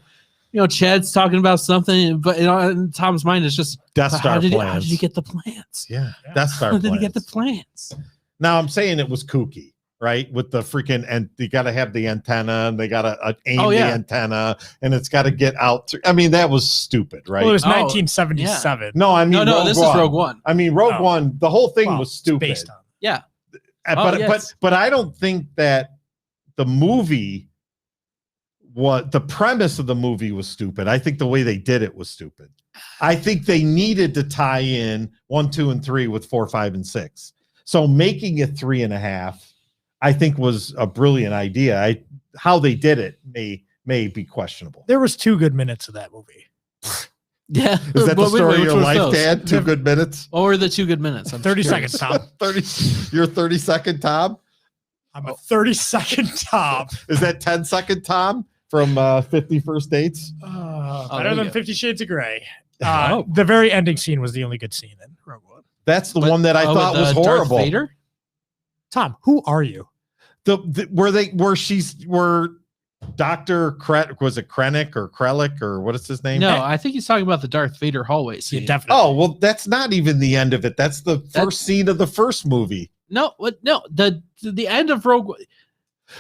Chad's talking about something, but in Tom's mind, it's just Death Star plans. How did you get the plans? Yeah, Death Star How plans. did he get the plans? Now, I'm saying it was kooky, right? With the freaking, and you got to have the antenna, and they got to aim the antenna, and it's got to get out. I mean, that was stupid, right? Well, it was 1977. Yeah. No, I mean, this is Rogue One. I mean, Rogue One, the whole thing was stupid. Based on. Yeah. But I don't think that the movie... the premise of the movie was stupid. I think the way they did it was stupid. I think they needed to tie in 1, 2, and 3 with 4, 5, and 6. So making it 3.5, I think was a brilliant idea. How they did it may be questionable. There was 2 good minutes of that movie. Yeah. Is that the story of your life, Dad? 2 good minutes? What were the 2 good minutes? 30 seconds, Tom. 30. You're 30-second Tom? I'm a 30-second Tom. Is that 10-second Tom? From 50 First Dates? Better than 50 Shades of Grey. The very ending scene was the only good scene in Rogue One. That's the one that I thought was horrible. Darth Vader? Tom, who are you? Where Dr. was it Krennic or Krellick or what is his name? No, I think he's talking about the Darth Vader hallway scene. Yeah, definitely. Oh, well, that's not even the end of it. That's the first scene of the first movie. No, the end of Rogue One.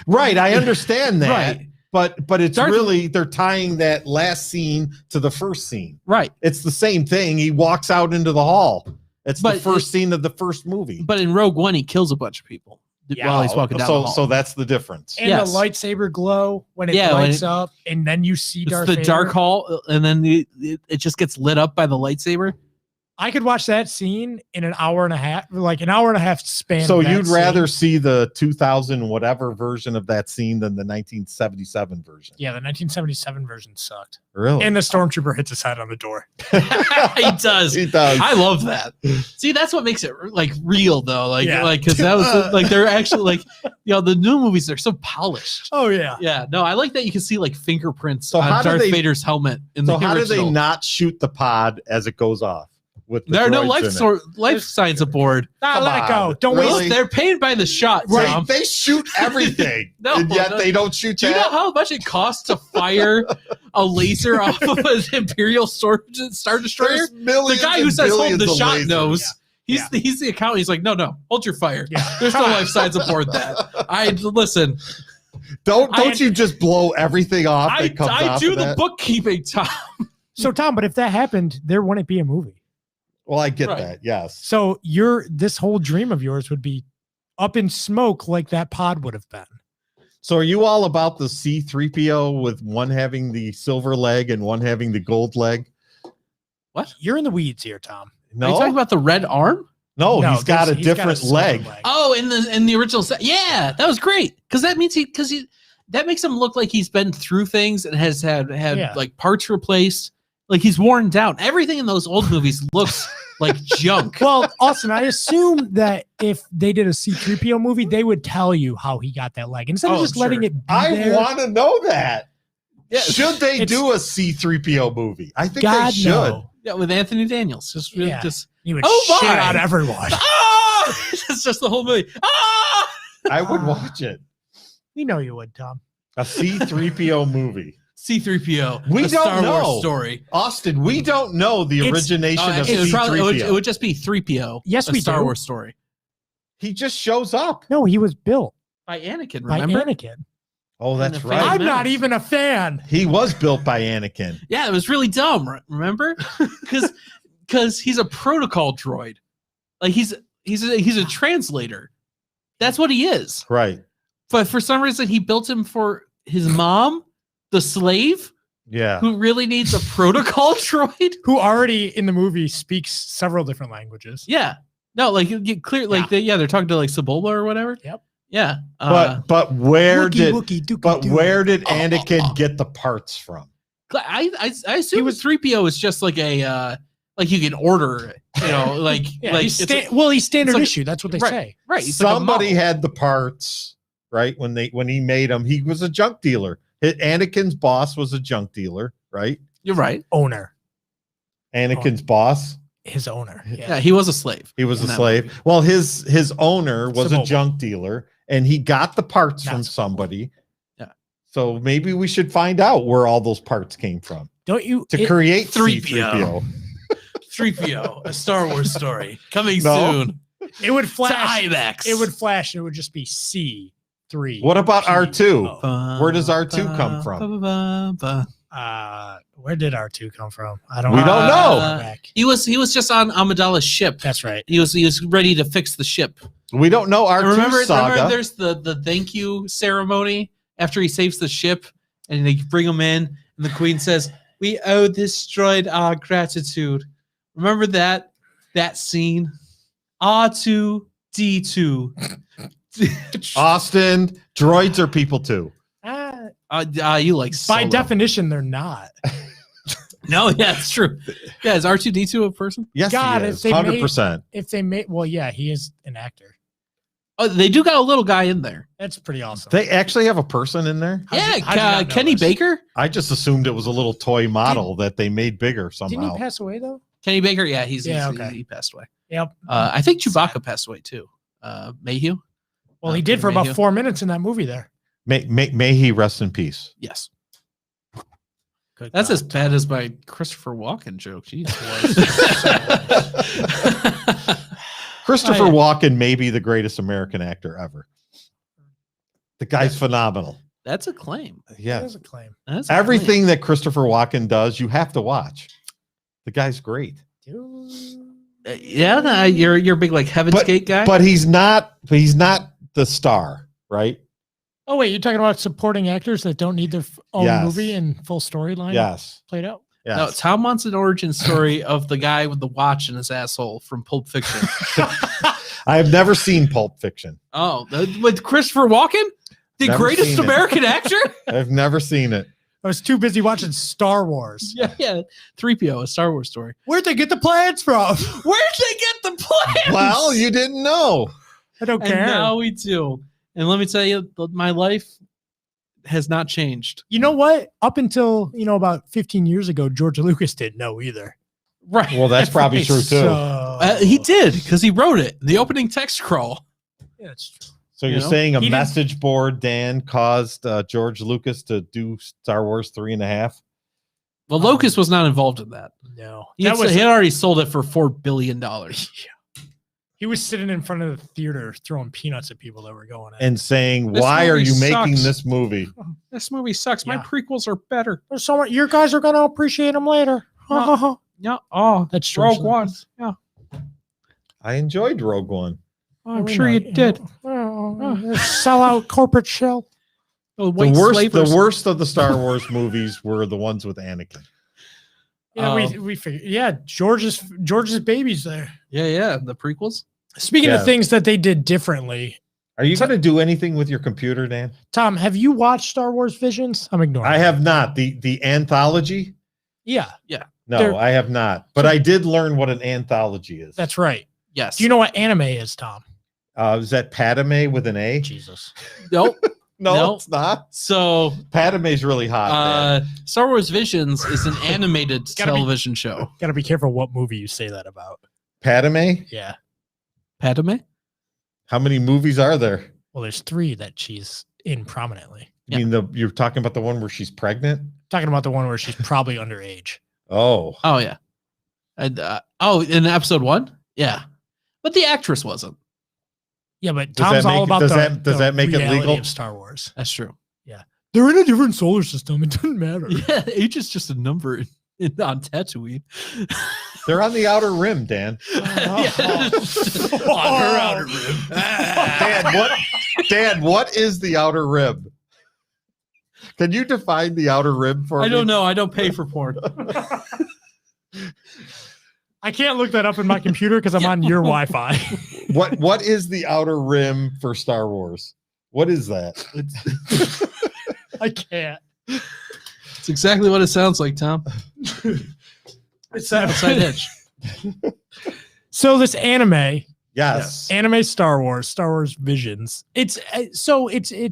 Right, I understand that. Right. But it's really, they're tying that last scene to the first scene. Right. It's the same thing. He walks out into the hall. It's the first scene of the first movie. But in Rogue One, he kills a bunch of people while he's walking down the hall. So that's the difference. And the lightsaber glow when it lights up, and then you see Darth Vader. It's the dark hall, and then it just gets lit up by the lightsaber. I could watch that scene in an hour and a half, like an hour and a half span. So you'd rather see the 2000 whatever version of that scene than the 1977 version? Yeah, the 1977 version sucked. Really? And the stormtrooper hits his head on the door. He does. He does. I love that. See, that's what makes it like real, though. Because that was like they're actually the new movies. They're so polished. Oh yeah, yeah. No, I like that you can see like fingerprints on Darth Vader's helmet. So how do they not shoot the pod as it goes off? There are no life signs aboard. Let it go. Don't waste. They're paid by the shot. Right. Tom. They shoot everything. And yet they don't shoot. Do you know how much it costs to fire a laser off of an Imperial Star Destroyer? The guy who says hold the shot lasers. Knows. Yeah. He's the accountant. He's like, no, hold your fire. Yeah. There's no life signs aboard that. Listen. Don't you just blow everything off? I do the bookkeeping, Tom. So Tom, but if that happened, there wouldn't be a movie. Well, I get that. Yes. So this whole dream of yours would be up in smoke like that pod would have been. So are you all about the C-3PO with one having the silver leg and one having the gold leg? What? You're in the weeds here, Tom. No. Are you talking about the red arm? No, he's got a different leg. Oh, in the original set. Yeah, that was great. Because that means that makes him look like he's been through things and has had like parts replaced. Like he's worn down. Everything in those old movies looks like junk. Well, Austin, I assume that if they did a C-3PO movie, they would tell you how he got that leg instead of just letting it be I want to know that. Yeah, should they do a C-3PO movie? I think they should. No. Yeah, with Anthony Daniels. Just he would shit on everyone. It's just the whole movie. I would watch it. We know you would, Tom. A C-3PO movie. C-3PO. We don't Star know. Wars story. Austin, we don't know the origination of C-3PO. It would just be 3PO. Yes, we Star do. Wars story. He just shows up. No, he was built. By Anakin, remember? By Anakin. Oh, that's right. I'm not even a fan. He was built by Anakin. Yeah, it was really dumb, remember? Because he's a protocol droid. Like he's a translator. That's what he is. Right. But for some reason, he built him for his mom, the slave, who really needs a protocol droid, who already in the movie speaks several different languages. Yeah, no, like you get clear, like they're talking to like Sebulba or whatever. Yep. Yeah, but where did Anakin get the parts from? I assume 3PO is just like a like you can order it, you know, like like he's standard issue. That's what they say. Right. Somebody had the parts, right? When he made them, he was a junk dealer. Anakin's boss was a junk dealer, right? You're right. Owner. Anakin's boss. His owner. Yeah, he was a slave. He was a slave. Movie. Well, his owner was a junk dealer, and he got the parts from somebody. Yeah. So maybe we should find out where all those parts came from. Don't you create 3PO? 3PO, a Star Wars story coming soon. It would flash. To IMAX. It would flash. And it would just be C3. What about R2? Where does R2 come from? Where did R2 come from? We don't know. He was just on Amidala's ship. That's right. He was ready to fix the ship. We don't know R2's saga. Remember there's the thank you ceremony after he saves the ship, and they bring him in, and the queen says, "We owe this droid our gratitude." Remember that scene? R2D2. Austin, droids are people too. You like by definition they're not. No, yeah, it's true. Yeah, is R2D2 a person? Yes, God, he is. 100%. If they made, well, yeah, he is an actor. Oh, they do got a little guy in there. That's pretty awesome. They actually have a person in there? Yeah, Kenny Baker. I just assumed it was a little toy model that they made bigger somehow. Didn't he pass away though? Kenny Baker, yeah, he passed away. Yep. I think Chewbacca passed away too. Mayhew. Well, he did for about 4 minutes in that movie there. May he rest in peace. Yes. That's as bad as my Christopher Walken joke. Jeez. Christopher Walken may be the greatest American actor ever. The guy's phenomenal. That's a claim. Yeah. That is a claim. Everything that Christopher Walken does, you have to watch. The guy's great. Yeah, you're a big like Heaven's Gate guy. But he's not the star, right? Oh wait, you're talking about supporting actors that don't need their own movie and full storyline played out? Yes. No, Tom wants an origin story of the guy with the watch in his asshole from Pulp Fiction. I have never seen Pulp Fiction. Oh, with Christopher Walken? The greatest American actor? I've never seen it. I was too busy watching Star Wars. Yeah. 3PO, a Star Wars story. Where'd they get the plans from? Where'd they get the plans? Well, you didn't know. I don't care. And now we do. And let me tell you, my life has not changed. You know what? Up until, about 15 years ago, George Lucas didn't know either. Right. Well, that's probably true too. He did, because he wrote it. The opening text crawl. Yeah, that's true. So you're saying a message board, Dan, caused George Lucas to do Star Wars 3.5? Well, Lucas was not involved in that. No. He had already sold it for $4 billion. Yeah. He was sitting in front of the theater throwing peanuts at people that were going in. And saying, why are you making this movie? This movie sucks. My prequels are better. There's so much, your guys are going to appreciate them later. Yeah. Oh, that's true. Rogue One. Yeah. I enjoyed Rogue One. I'm sure you did. Sell out corporate shell. The worst of the Star Wars movies were the ones with Anakin. Yeah, we figured. Yeah, George's baby's there. Yeah, the prequels. Speaking of things that they did differently, are you going to do anything with your computer, Dan? Tom, have you watched Star Wars Visions? I'm ignoring. I have not. The anthology. Yeah. No, I have not. But I did learn what an anthology is. That's right. Yes. Do you know what anime is, Tom? Is that Padme with an A? Jesus. Nope. No, it's not. So Padme's really hot. Star Wars Visions is an animated television show. Got to be careful what movie you say that about. Padme? Yeah. Padme? How many movies are there? Well, there's 3 that she's in prominently. You mean you're talking about the one where she's pregnant? Talking about the one where she's probably underage. Oh. Oh, yeah. And, in episode 1? Yeah. But the actress wasn't. Yeah, but Tom's all about does that make it legal? Of Star Wars. That's true. Yeah. They're in a different solar system. It doesn't matter. Yeah, age is just a number on Tatooine. They're on the outer rim, Dan. On her outer rim. Dan, what is the outer rim? Can you define the outer rim for me? I don't know. I don't pay for porn. I can't look that up in my computer because I'm on your Wi-Fi. What is the outer rim for Star Wars? What is that? I can't. It's exactly what it sounds like, Tom. It's that outside edge. So this anime, Yes. anime Star Wars Visions. It's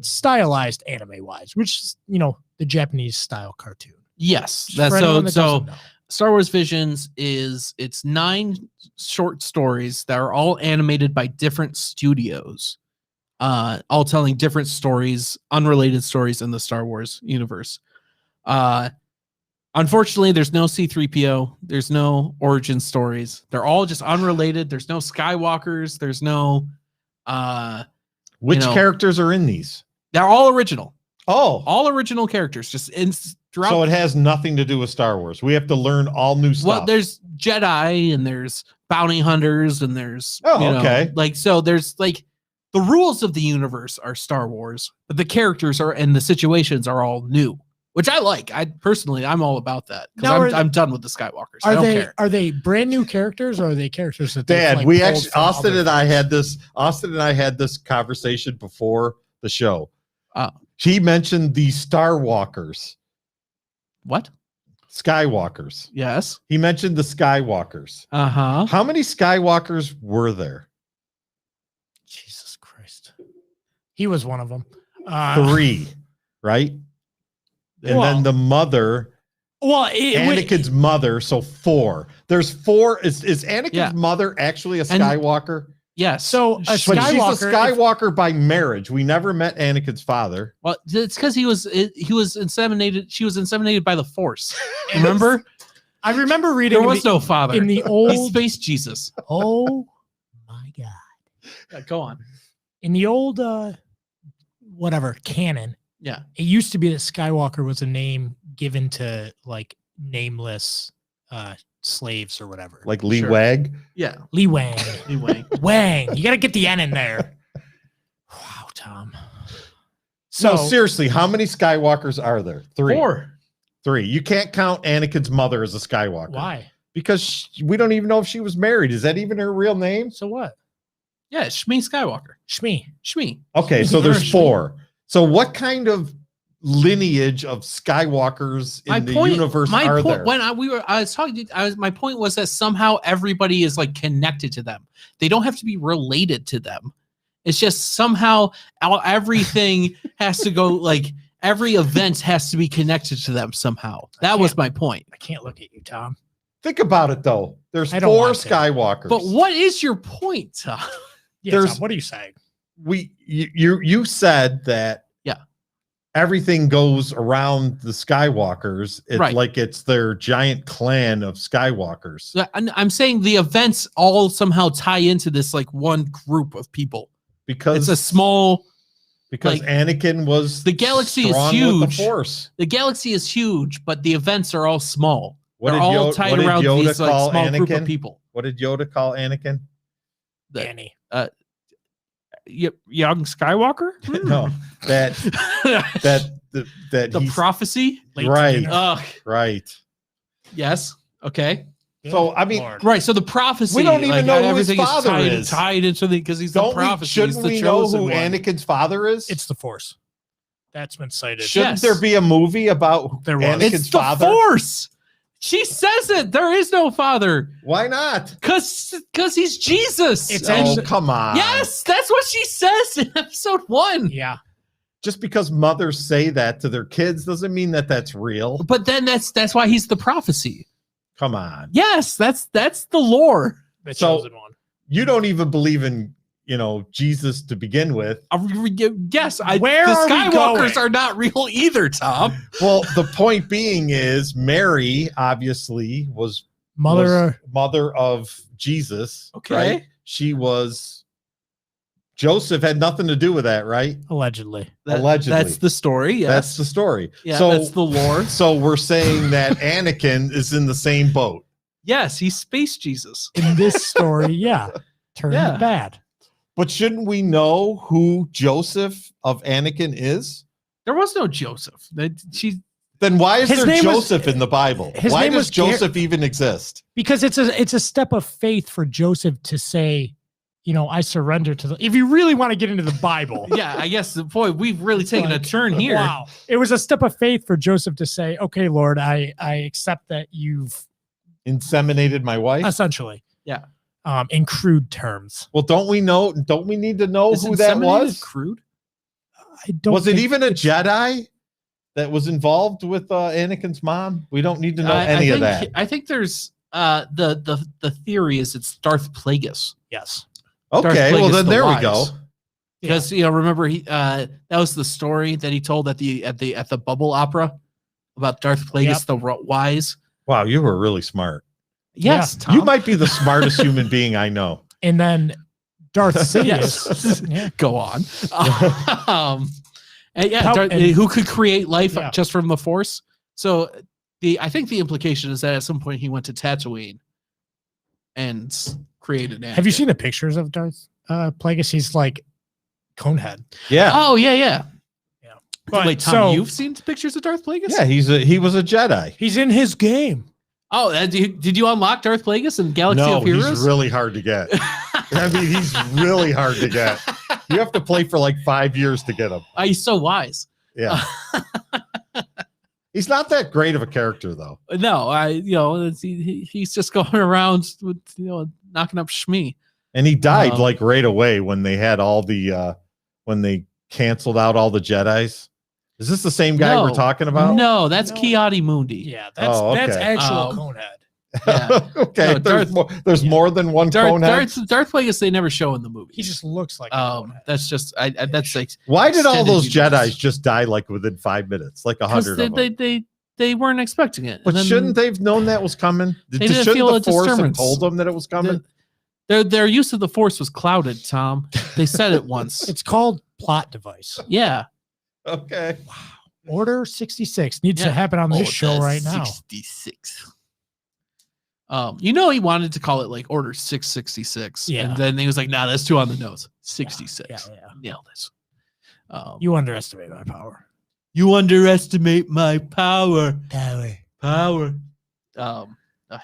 stylized anime wise, which is, the Japanese style cartoon. Yes. For That's anyone that doesn't know. Star Wars Visions it's 9 short stories that are all animated by different studios, all telling different stories, unrelated stories in the Star Wars universe. Unfortunately, there's no C-3PO. There's no origin stories. They're all just unrelated. There's no Skywalkers. There's no. Which characters are in these? They're all original. Oh, all original characters. Just so it has nothing to do with Star Wars. We have to learn all new stuff. Well, there's Jedi and there's bounty hunters and there's okay. There's the rules of the universe are Star Wars, but the characters and the situations are all new, which I like. I'm all about that because I'm done with the Skywalkers. I don't care. Are they brand new characters or are they characters that Dad, Austin and I had this conversation before the show. He mentioned the Star Walkers. What? Skywalkers. Yes. He mentioned the Skywalkers. Uh-huh. How many Skywalkers were there? Jesus Christ. He was one of them. 3, right? And then the mother. Well, Anakin's mother, so 4. There's 4. Is Anakin's mother actually a Skywalker? Yes. So she's a Skywalker by marriage. We never met Anakin's father. Well, it's because he was inseminated. She was inseminated by the Force. Remember? I remember reading. There was no father in the old He's space Jesus. Oh my God! Go on. In the old canon. Yeah. It used to be that Skywalker was a name given to nameless slaves or whatever. Like Lee Wag? Yeah. Lee Wang. Lee Wang. Wang. You got to get the N in there. Wow, Tom. So seriously, how many Skywalkers are there? 3. 4. 3. You can't count Anakin's mother as a Skywalker. Why? Because we don't even know if she was married. Is that even her real name? So what? Yeah, Shmi Skywalker. Shmi. Okay, so there's 4. So what kind of lineage of Skywalkers in the universe are there? When I was talking, my point was that somehow everybody is connected to them. They don't have to be related to them. It's just somehow everything has to go every event has to be connected to them somehow. That was my point. I can't look at you, Tom. Think about it though. There's 4 Skywalkers. But what is your point, Tom? Yeah, Tom, what are you saying? You said that everything goes around the Skywalkers. It's like it's their giant clan of Skywalkers. I'm saying the events all somehow tie into this one group of people because it's a small. Because Anakin was the galaxy is huge. With the Force. The galaxy is huge, but the events are all small. They're all tied around these small Anakin? Group of people. What did Yoda call Anakin? Danny. Young Skywalker? No, that the prophecy, right? Right. Yes. Okay. So I mean, right. So the prophecy. We don't even know who his father is tied into because he's the prophecy. Shouldn't we know who Anakin's father is? It's the Force. That's been cited. Shouldn't there be a movie about Anakin's father? It's the Force. She says it. There is no father. Why not? Because he's Jesus. Come on. Yes, that's what she says in episode 1. Yeah. Just because mothers say that to their kids doesn't mean that that's real. But then that's why he's the prophecy. Come on. Yes, that's the lore. The chosen one. You don't even believe in Jesus to begin with. Yes, the Skywalkers are not real either, Tom. Well, the point being is Mary obviously was mother of Jesus. Okay. Right? She was Joseph had nothing to do with that, right? Allegedly. Allegedly. That's the story. Yes. That's the story. Yeah, so that's the lore. So we're saying that Anakin is in the same boat. Yes, he's Space Jesus. In this story, turned bad. But shouldn't we know who Joseph of Anakin is? There was no Joseph. Then why is there Joseph in the Bible? Why does Joseph even exist? Because it's a step of faith for Joseph to say, I surrender to if you really want to get into the Bible. Yeah, I guess, boy, we've really taken a turn here. Wow. It was a step of faith for Joseph to say, okay, Lord, I accept that you've inseminated my wife. Essentially. Yeah. In crude terms. Well, don't we need to know who that was? Crude? I don't. Was it even a Jedi that was involved with Anakin's mom? We don't need to know any of that. I think there's the theory is it's Darth Plagueis. Yes. Okay, well then there we go. Because remember that was the story that he told at the Bubble Opera about Darth Plagueis the Wise. Wow, you were really smart. Yes, Tom. You might be the smartest human being I know. And then Darth Sidious. Go on. Who could create life just from the Force? So I think the implication is that at some point he went to Tatooine and created Anakin. Have you seen the pictures of Darth Plagueis? He's like Conehead. Yeah. Oh yeah. But, wait, Tom, you've seen pictures of Darth Plagueis? Yeah, he was a Jedi. He's in his game. Oh, did you unlock Darth Plagueis in Galaxy of Heroes? No, he's really hard to get. I mean, he's really hard to get. You have to play for like 5 years to get him. He's so wise. Yeah. He's not that great of a character, though. No, he's just going around with knocking up Shmi. And he died like right away when they had all the when they canceled out all the Jedis. Is this the same guy we're talking about? No, that's Ki-Adi Mundi. Yeah, that's actual Conehead. Yeah. Okay, no, there's more than one Conehead. Darth Plagueis they never show in the movie. He just looks like that's just that's like why did all those Jedis just die like within 5 minutes, like 100 of them? They weren't expecting it. But shouldn't they've known that was coming? Shouldn't the Force have told them that it was coming? Their use of the Force was clouded, Tom. They said it once. It's called plot device. Yeah. Okay. Wow. Order 66 needs to happen on this show right now. 66. He wanted to call it like Order 666. Yeah. And then he was like, nah, that's too on the nose. 66. Yeah. Nailed it. You underestimate my power. You underestimate my power. Power.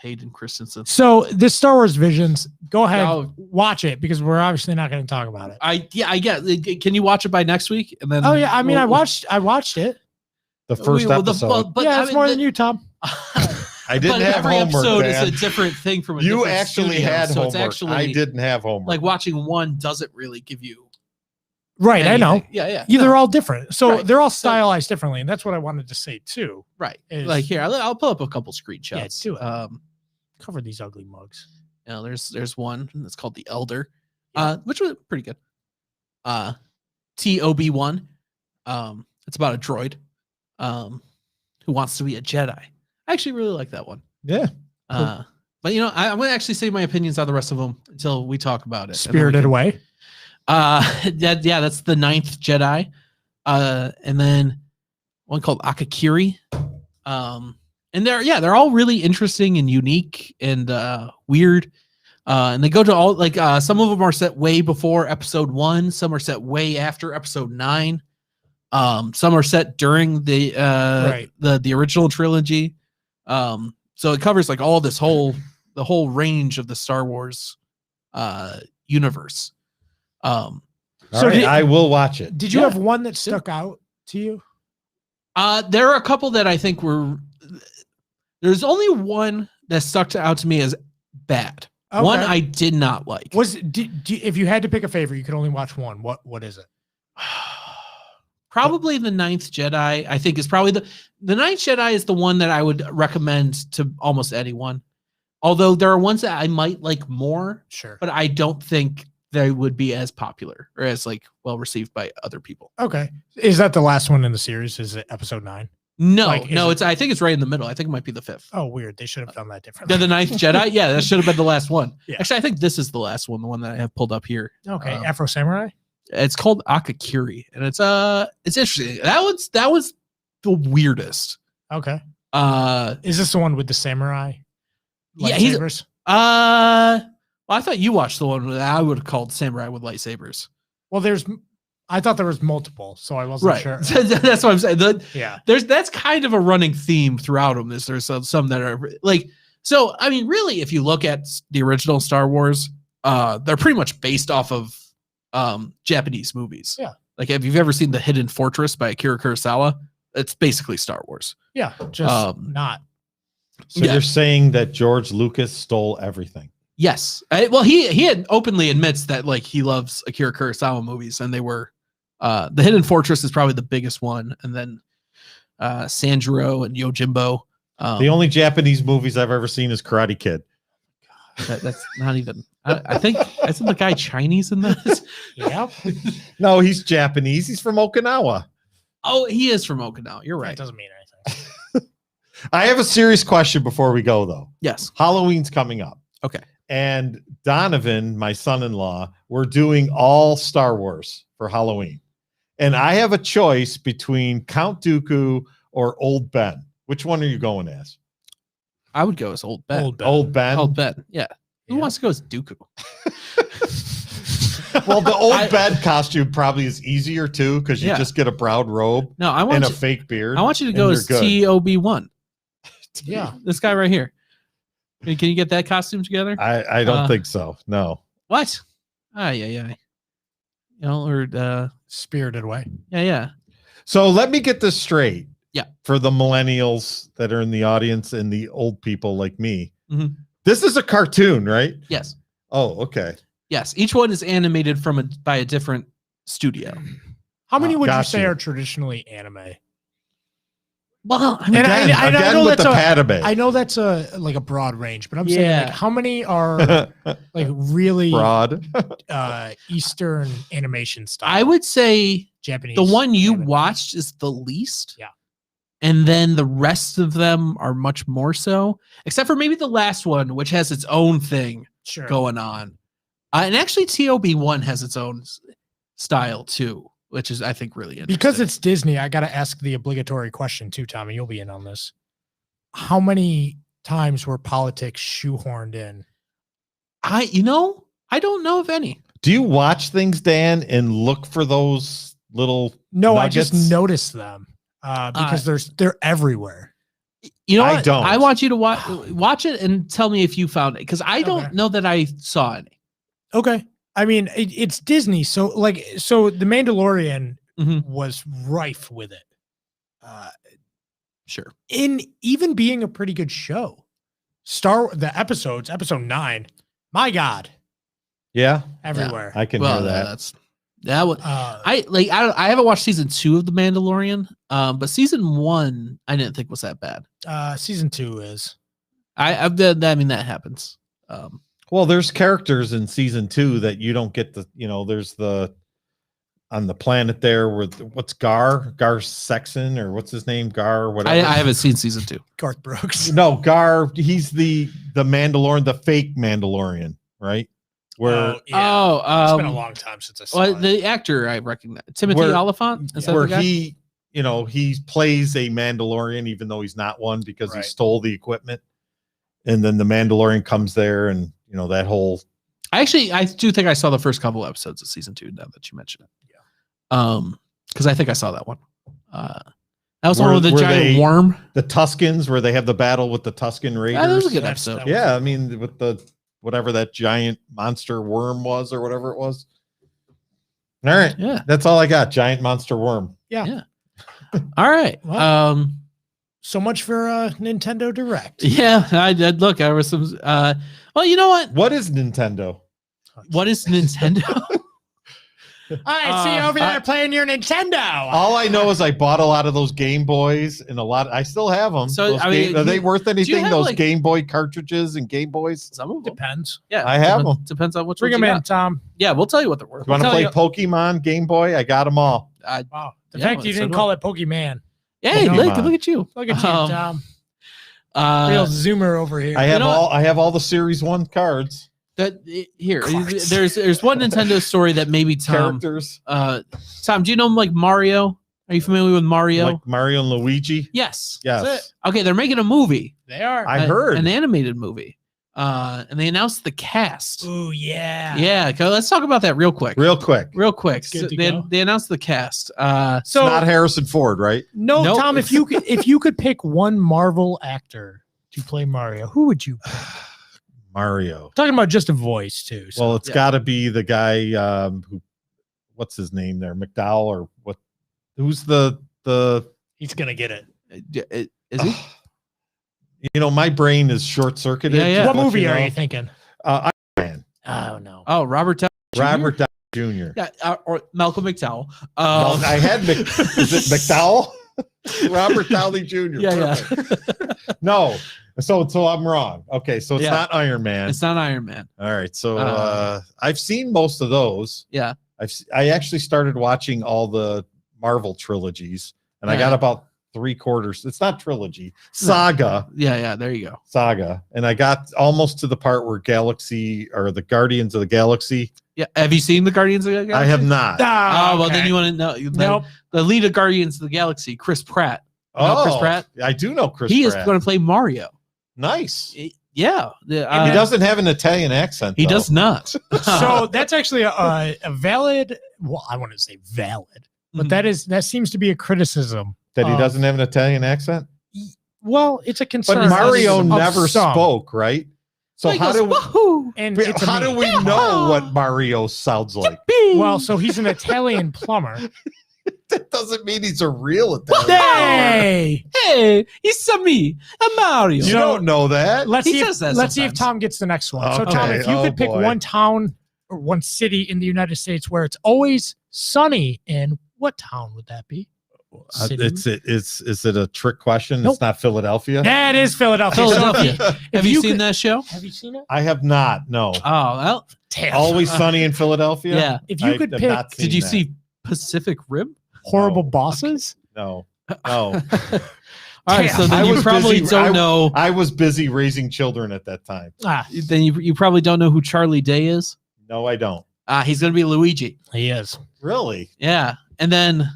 Hayden Christensen. So this Star Wars Visions, go ahead, watch it because we're obviously not going to talk about it. I get. Can you watch it by next week? And then I mean, I watched it. The first episode. It's more than you, Tom. I didn't have every homework. Episode man. is a different thing from a you different actually studio, had so homework. It's actually, I didn't have homework. Like watching one doesn't really give you right. anything. I know. Yeah. They're all different, so they're all stylized differently, and that's what I wanted to say too. Right. Like here, I'll pull up a couple screenshots. Yeah, do it. Cover these ugly mugs. There's one that's called the Elder, which was pretty good. TOB1. It's about a droid, who wants to be a Jedi. I actually really like that one. Yeah. Cool. But I'm going to actually say my opinions on the rest of them until we talk about it. Spirited Away. That's the 9th Jedi. And then one called Akakiri. And they're all really interesting and unique and weird. And they go to all some of them are set way before episode 1, some are set way after episode 9. Some are set during the original trilogy. So it covers like all this the whole range of the Star Wars universe. I will watch it. Did you have one that stuck out to you? There are a couple that I think were. There's only one that stuck out to me as bad. Okay. One I did not like. If you had to pick a favorite, you could only watch one. What is it? Probably the 9th Jedi. I think is probably the 9th Jedi is the one that I would recommend to almost anyone. Although there are ones that I might like more, sure, but I don't think they would be as popular or as well received by other people. Okay, is that the last one in the series? Is it episode 9? No, I think it's right in the middle. I think it might be the 5th. Oh, weird. They should have done that differently. The 9th Jedi? Yeah, that should have been the last one. Yeah. Actually, I think this is the last one, the one that I have pulled up here. Okay, Afro Samurai? It's called Akakiri, and it's interesting. That was the weirdest. Okay. Uh, Is this the one with the samurai? Yeah, he's lightsabers? well, I thought you watched the one that I would have called Samurai with lightsabers. Well, I thought there was multiple, so I wasn't sure. That's what I'm saying. Yeah. That's kind of a running theme throughout them. There's some that are like, so I mean, really, if you look at the original Star Wars, they're pretty much based off of Japanese movies. Yeah. Like, if you've ever seen The Hidden Fortress by Akira Kurosawa, it's basically Star Wars. Yeah, just not. So you're saying that George Lucas stole everything? Yes. Well, he had openly admits that like he loves Akira Kurosawa movies, and they were The Hidden Fortress is probably the biggest one, and then Sanjuro and Yojimbo. The only Japanese movies I've ever seen is Karate Kid. That's not even. I think isn't the guy Chinese in this? Yep. No, he's Japanese. He's from Okinawa. Oh, he is from Okinawa. You're right. That doesn't mean anything. I have a serious question before we go, though. Yes. Halloween's coming up. Okay. And Donovan, my son-in-law, we're doing all Star Wars for Halloween. And I have a choice between Count Dooku or Old Ben. Which one are you going as? I would go as Old Ben. Old Ben. Old Ben. Yeah. Who wants to go as Dooku? Well, the Old Ben costume probably is easier too, because you just get a brown robe and a fake beard. I want you to go as TOB1. Yeah. This guy right here. Can you get that costume together? I don't think so. No. What? Yeah. You know, or Spirited Away. Yeah. So let me get this straight. Yeah. For the millennials that are in the audience and the old people like me. Mm-hmm. This is a cartoon, right? Yes. Oh, okay. Yes. Each one is animated by a different studio. How many would you say are traditionally anime? Well, I mean, I know with that's the patame. I know that's a broad range, but I'm saying like how many are like really broad Eastern animation style? I would say Japanese. The one you watched is the least. Yeah. And then the rest of them are much more so, except for maybe the last one, which has its own thing going on. And actually TOB1 has its own style too, which is, I think, really interesting. Because it's Disney, I got to ask the obligatory question too, Tommy. You'll be in on this. How many times were politics shoehorned in? I don't know of any. Do you watch things, Dan, and look for those little nuggets? I just noticed them because they're everywhere. You know what? I don't. I want you to watch it and tell me if you found it, because I don't know that I saw any. Okay. I mean, it's Disney, so The Mandalorian was rife with it. Sure. In even being a pretty good show. Episode 9, my God. Yeah. Everywhere. I can hear that. I haven't watched season 2 of The Mandalorian, but season 1 I didn't think was that bad. Season 2 is. I mean, that happens. Well, there's characters in season 2 that you don't get there's on the planet there with what's Gar Sexton, or what's his name? Gar, whatever. I haven't seen season 2. Garth Brooks. No, Gar, he's the Mandalorian, the fake Mandalorian, right? It's been a long time since I saw it. The actor I recognize, Timothy Oliphant, is that where the guy? he plays a Mandalorian even though he's not one, because he stole the equipment, and then the Mandalorian comes there, and that whole. I do think I saw the first couple episodes of season 2 now that you mention it. Yeah. Because I think I saw that one. That was one with the giant worm. The Tuskens, where they have the battle with the Tusken Raiders. That was a good episode. Yeah, I mean, with the whatever that giant monster worm was, or whatever it was. All right. Yeah. That's all I got. Giant monster worm. Yeah. All right. Well, so much for Nintendo Direct. Yeah, I did look. I was some. Well, you know what? What is Nintendo? What is Nintendo? All right, see you over there playing your Nintendo. All I know is I bought a lot of those Game Boys, and I still have them. So are they worth anything? Those Game Boy cartridges and Game Boys? Some of them. Depends. Yeah, I have them. Depends on which. Bring them in, Tom. Yeah, we'll tell you what they're worth. You want to play Pokemon Game Boy? I got them all. Wow. The fact you didn't call it Pokemon. Hey, look at you. Look at you, Tom. Real zoomer over here. I have all the Series 1 cards. There's one Nintendo story that maybe Tom. Characters. Tom, do you know like Mario? Are you familiar with Mario? Like Mario and Luigi? Yes. Yes. Okay, they're making a movie. They are. I heard. An animated movie. And they announced the cast. Oh yeah. Yeah. Let's talk about that real quick. Real quick. So they announced the cast. So not Harrison Ford, right? No, Nope. Tom. If you could pick one Marvel actor to play Mario, who would you pick? Mario. Talking about just a voice too. So. Well, it's got to be the guy who, what's his name there, McDowell or what? Who's the? He's gonna get it. Is he? You know, my brain is short circuited. Yeah. What movie are you thinking? Iron Man. Oh no. Oh, Robert Downey Jr.? Robert Downey Jr. Yeah, or Malcolm McDowell. I had is it McDowell? Robert Downey Jr. Yeah. No. So I'm wrong. Okay, so it's Yeah. not Iron Man. It's not Iron Man. All right. So I've seen most of those. Yeah. I actually started watching all the Marvel trilogies, and I got about 3/4. It's not trilogy, saga. Yeah. There you go. Saga, and I got almost to the part where Galaxy or the Guardians of the Galaxy. Yeah. Have you seen the Guardians of the Galaxy? I have not. Well, then you want to know. Nope. The lead of Guardians of the Galaxy, Chris Pratt. You know Chris Pratt? I do know Chris. He Pratt. is going to play Mario. Nice. Yeah. He doesn't have an Italian accent. He though. does not. So that's actually a valid. Well, I want to say valid, but that seems to be a criticism that he doesn't have an Italian accent. Well, it's a concern. But Mario of never some. spoke, right? So He how goes, do "Woohoo!" And it's how do we know what Mario sounds like? Well, so he's an Italian plumber. That doesn't mean he's a real Italian. Hey, it's me, a Mario. You don't know that. let's He see. says that Let's see if sometimes. Tom gets the next one. So Okay. Tom, if you Oh, could pick boy. one town or one city in the United States where it's always sunny, in what town would that be? City? Is it a trick question? Nope. It's not Philadelphia. That is Philadelphia. Philadelphia. If Have you seen could- that show? Have you seen it? I have not. No. Oh, well, Damn. Always Sunny in Philadelphia. yeah. If you I could have pick not seen Did you that. see Pacific Rim? horrible No. bosses, No. No. All right, so Damn. then I you was probably busy- don't know. I was busy raising children at that time. Then you probably don't know who Charlie Day is. No, I don't. He's going to be Luigi. he is. Really? Yeah, and then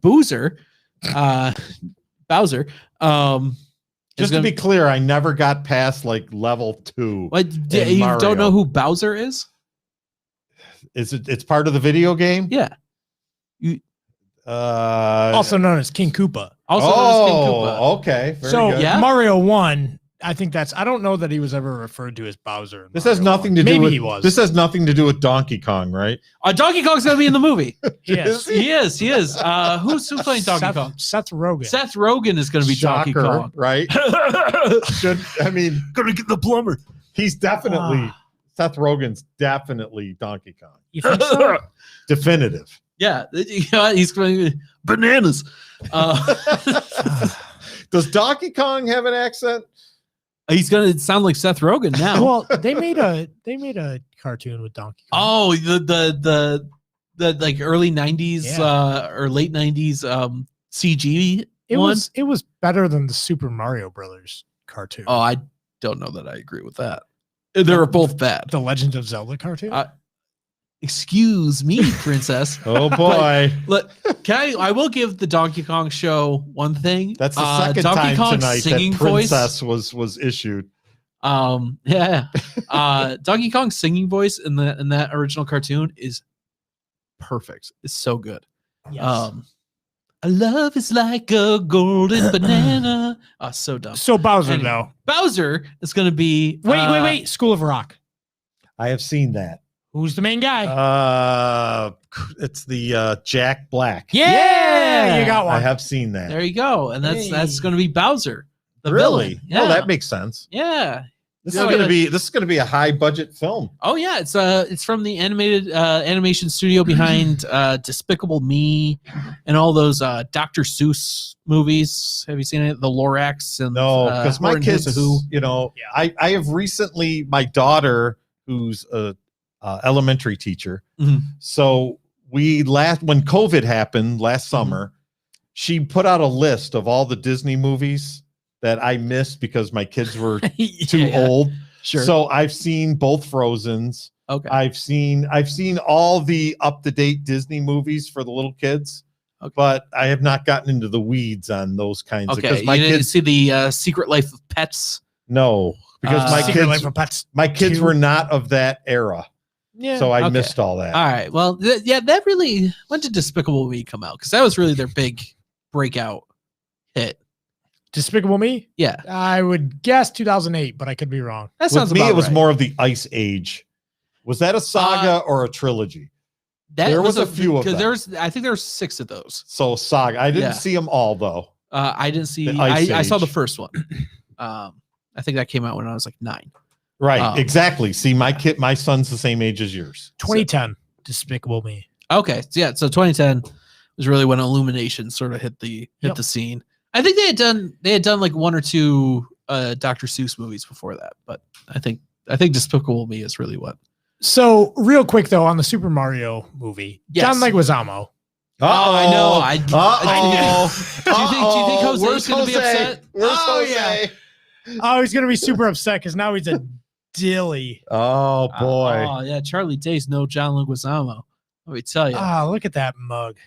Bowser. Is Just to gonna- be clear, I never got past like level 2. What, in you Mario. don't know who Bowser is? It's part of the video game? Yeah. Also known as King Koopa. Also known as King Koopa. Okay. Very So good. Yeah. Mario 1, I think I don't know that he was ever referred to as Bowser. in This Mario has nothing 1. to do Maybe with he was. This has nothing to do with Donkey Kong, right? Donkey Kong's going to be in the movie. Yes. He is. Who's playing Donkey Kong? Seth Rogen. Seth Rogen is going to be Donkey Shocker, Kong. right? Gonna get the plumber. He's definitely Seth Rogen's definitely Donkey Kong. You think so? Definitive. Yeah, he's going bananas. Does Donkey Kong have an accent? He's going to sound like Seth Rogen now. Well, they made a cartoon with Donkey Kong. Oh, the like early 90s or late 90s CG it one? was better than the Super Mario Brothers cartoon. Oh, I don't know that I agree with that. They were both bad. The Legend of Zelda cartoon. Excuse me, princess. Oh boy. Look, I will give the Donkey Kong show one thing. That's the second Donkey time Kong's tonight singing that voice. Princess was issued. Yeah. Donkey Kong's singing voice in that original cartoon is perfect. It's so good. Yes. A love is like a golden banana. So dumb. So Bowser, Anyway. though. Bowser is going to be. Wait. School of Rock. I have seen that. Who's the main guy? It's the Jack Black. yeah, you got one. I have seen that. There you go, and that's Hey. going to be Bowser, the Really? villain. No, that makes sense. Yeah. This Yeah, is gonna be a high budget film. Oh yeah, it's from the animated animation studio behind Despicable Me and all those Dr. Seuss movies. Have you seen it? The Lorax and No, because my Horton kids, Hears a Who. I have recently, my daughter, who's a elementary teacher. Mhm. So when COVID happened last summer, she put out a list of all the Disney movies that I missed because my kids were too Yeah. old. Sure. So I've seen both Frozens. Okay. I've seen all the up-to-date Disney movies for the little kids. Okay. But I have not gotten into the weeds on those kinds. Okay. Because my You didn't kids see the Secret Life of Pets. no, because Secret Life of Pets. my kids 2. were not of that era. Yeah. So I Okay. missed all that. All right. Well, that really. When did Despicable Me come out? Because that was really their big breakout hit. Despicable Me? Yeah. I would guess 2008, but I could be wrong. That sounds With me, about it was right. more of the Ice Age. Was that a saga or a trilogy? There was a few of because them. I think there were 6 of those. So saga. I didn't Yeah. see them all though. I didn't see. The Ice I saw the Age. first one. I think that came out when I was like 9. Right. Exactly. See, my son's the same age as yours. 2010, Despicable Me. Okay. So yeah. So 2010 was really when Illumination sort of hit the scene. I think they had done like 1 or 2 Dr. Seuss movies before that, but I think Despicable Me is really what. So real quick though, on the Super Mario movie, Yes. John Leguizamo. I know. Do you think Where's Jose's gonna be upset? Where's Oh, Jose? Oh, he's gonna be super upset because now he's a dilly. Oh boy. Oh yeah, Charlie Day's no John Leguizamo. Let me tell you. Ah, look at that mug.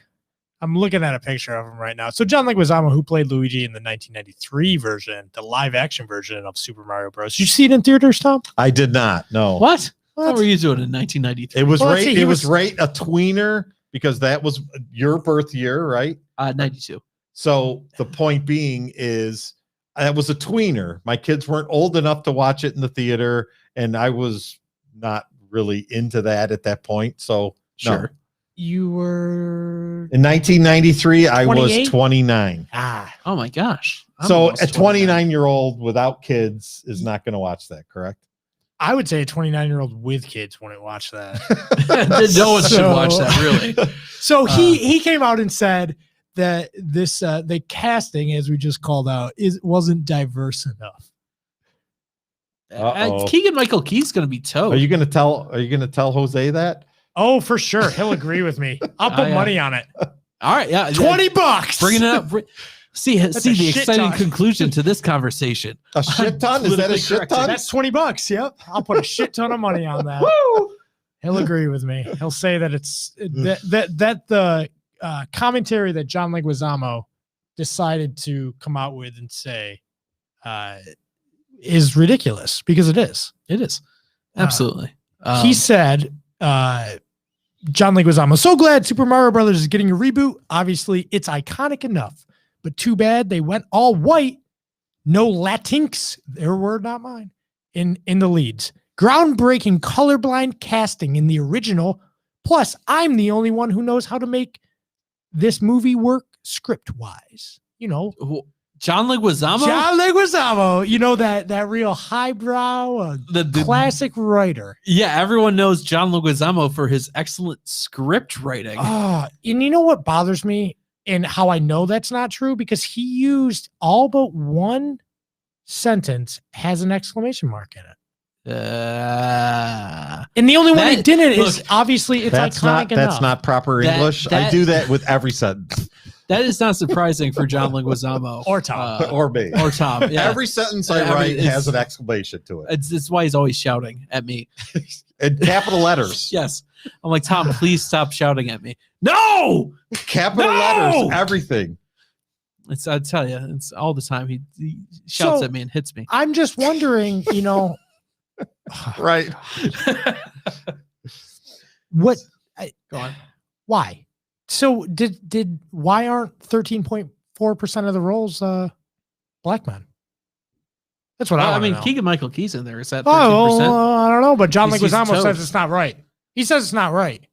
I'm looking at a picture of him right now. So John Leguizamo, who played Luigi in the 1993 version, the live action version of Super Mario Bros. Did you see it in theaters, Tom? I did not. No. What? What were you doing in 1993? It was Well, let's right. see, he It was was- right a tweener because that was your birth year, right? 92. So the point being is that was a tweener. My kids weren't old enough to watch it in the theater, and I was not really into that at that point. So Sure. no. You were In 1993, I 28? was 29. Oh my gosh. I'm So almost a 29-year-old without kids is not going to watch that, correct? I would say a 29-year-old with kids wouldn't watch that. No one should So- watch that, really. So he came out and said that this the casting, as we just called out, wasn't diverse enough. Uh-oh. Keegan Michael Key's going to be toad. Are you going to tell Jose that? Oh, for sure, he'll agree with me. I'll put yeah. money on it. All right, yeah, $20. bringing it up. See a the shit exciting ton. conclusion to this conversation. A shit ton? Is that a Politically shit correct. ton? That's $20. Yep, I'll put a shit ton of money on that. He'll agree with me. He'll say that it's that the commentary that John Leguizamo decided to come out with and say is ridiculous, because it is. It is absolutely. He said, John Leguizamo, so glad Super Mario Brothers is getting a reboot. Obviously, it's iconic enough, but too bad they went all white. No Latinx, their word, not mine, in the leads. Groundbreaking colorblind casting in the original. Plus, I'm the only one who knows how to make this movie work script-wise. You know, John Leguizamo. John Leguizamo, you know, that real highbrow, The classic writer. Yeah, everyone knows John Leguizamo for his excellent script writing. Oh, and you know what bothers me and how I know that's not true? Because he used all but one sentence has an exclamation mark in it. And the only one That- it didn't is look, obviously it's That's iconic enough. That's not proper That- English. I that- do that with every sentence. That is not surprising for John Leguizamo Or Tom. Or me. Or Tom. Yeah, Every sentence I I mean, write it's- has an exclamation to it. it's why he's always shouting at me. In capital letters. Yes, I'm like, Tom, please stop shouting at me. No, Capital No! letters. Everything. I tell you, it's all the time. He shouts So- at me and hits me. I'm just wondering, you know, Right. what Go on. why? So why aren't 13.4% of the roles black men? That's what Well, I I want to mean, know. Keegan Michael Key's in there. Is that 13%? Oh, well, I don't know, but John He's used Leguizamo toes. says it's not right. He says it's not right.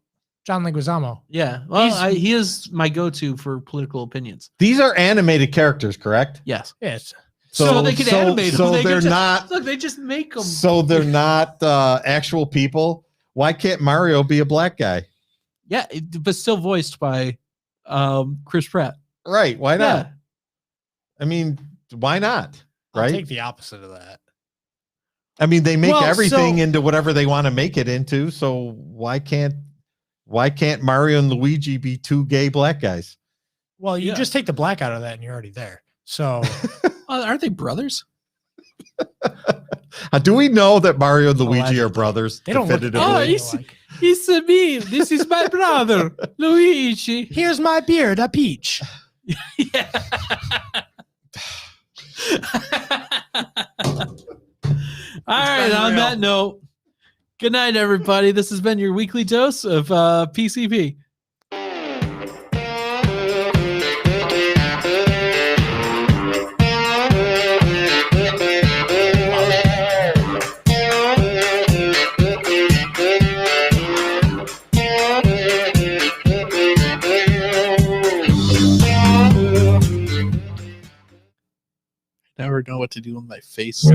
John Leguizamo. Yeah. Well, He's- he is my go-to for political opinions. These are animated characters, correct? Yes. Yes. So they can animate them. So They can they're just- not. Look, they just make them. So they're not actual people. Why can't Mario be a black guy? Yeah, but still voiced by Chris Pratt. Right. Why not? Yeah. I mean, why not? I'll Right. take the opposite of that. I mean, they make Well, everything so- into whatever they want to make it into. So why can't Mario and Luigi be two gay black guys? Well, you Yeah. just take the black out of that and you're already there. So Aren't they brothers? Do we know that Mario and Luigi Allegedly. are brothers? They don't look definitively? anything alike. It's me. This is my brother, Luigi. Here's my beard, a peach. Yeah. All right. On that note, good night, everybody. This has been your weekly dose of PCP. Never know what to do with my face.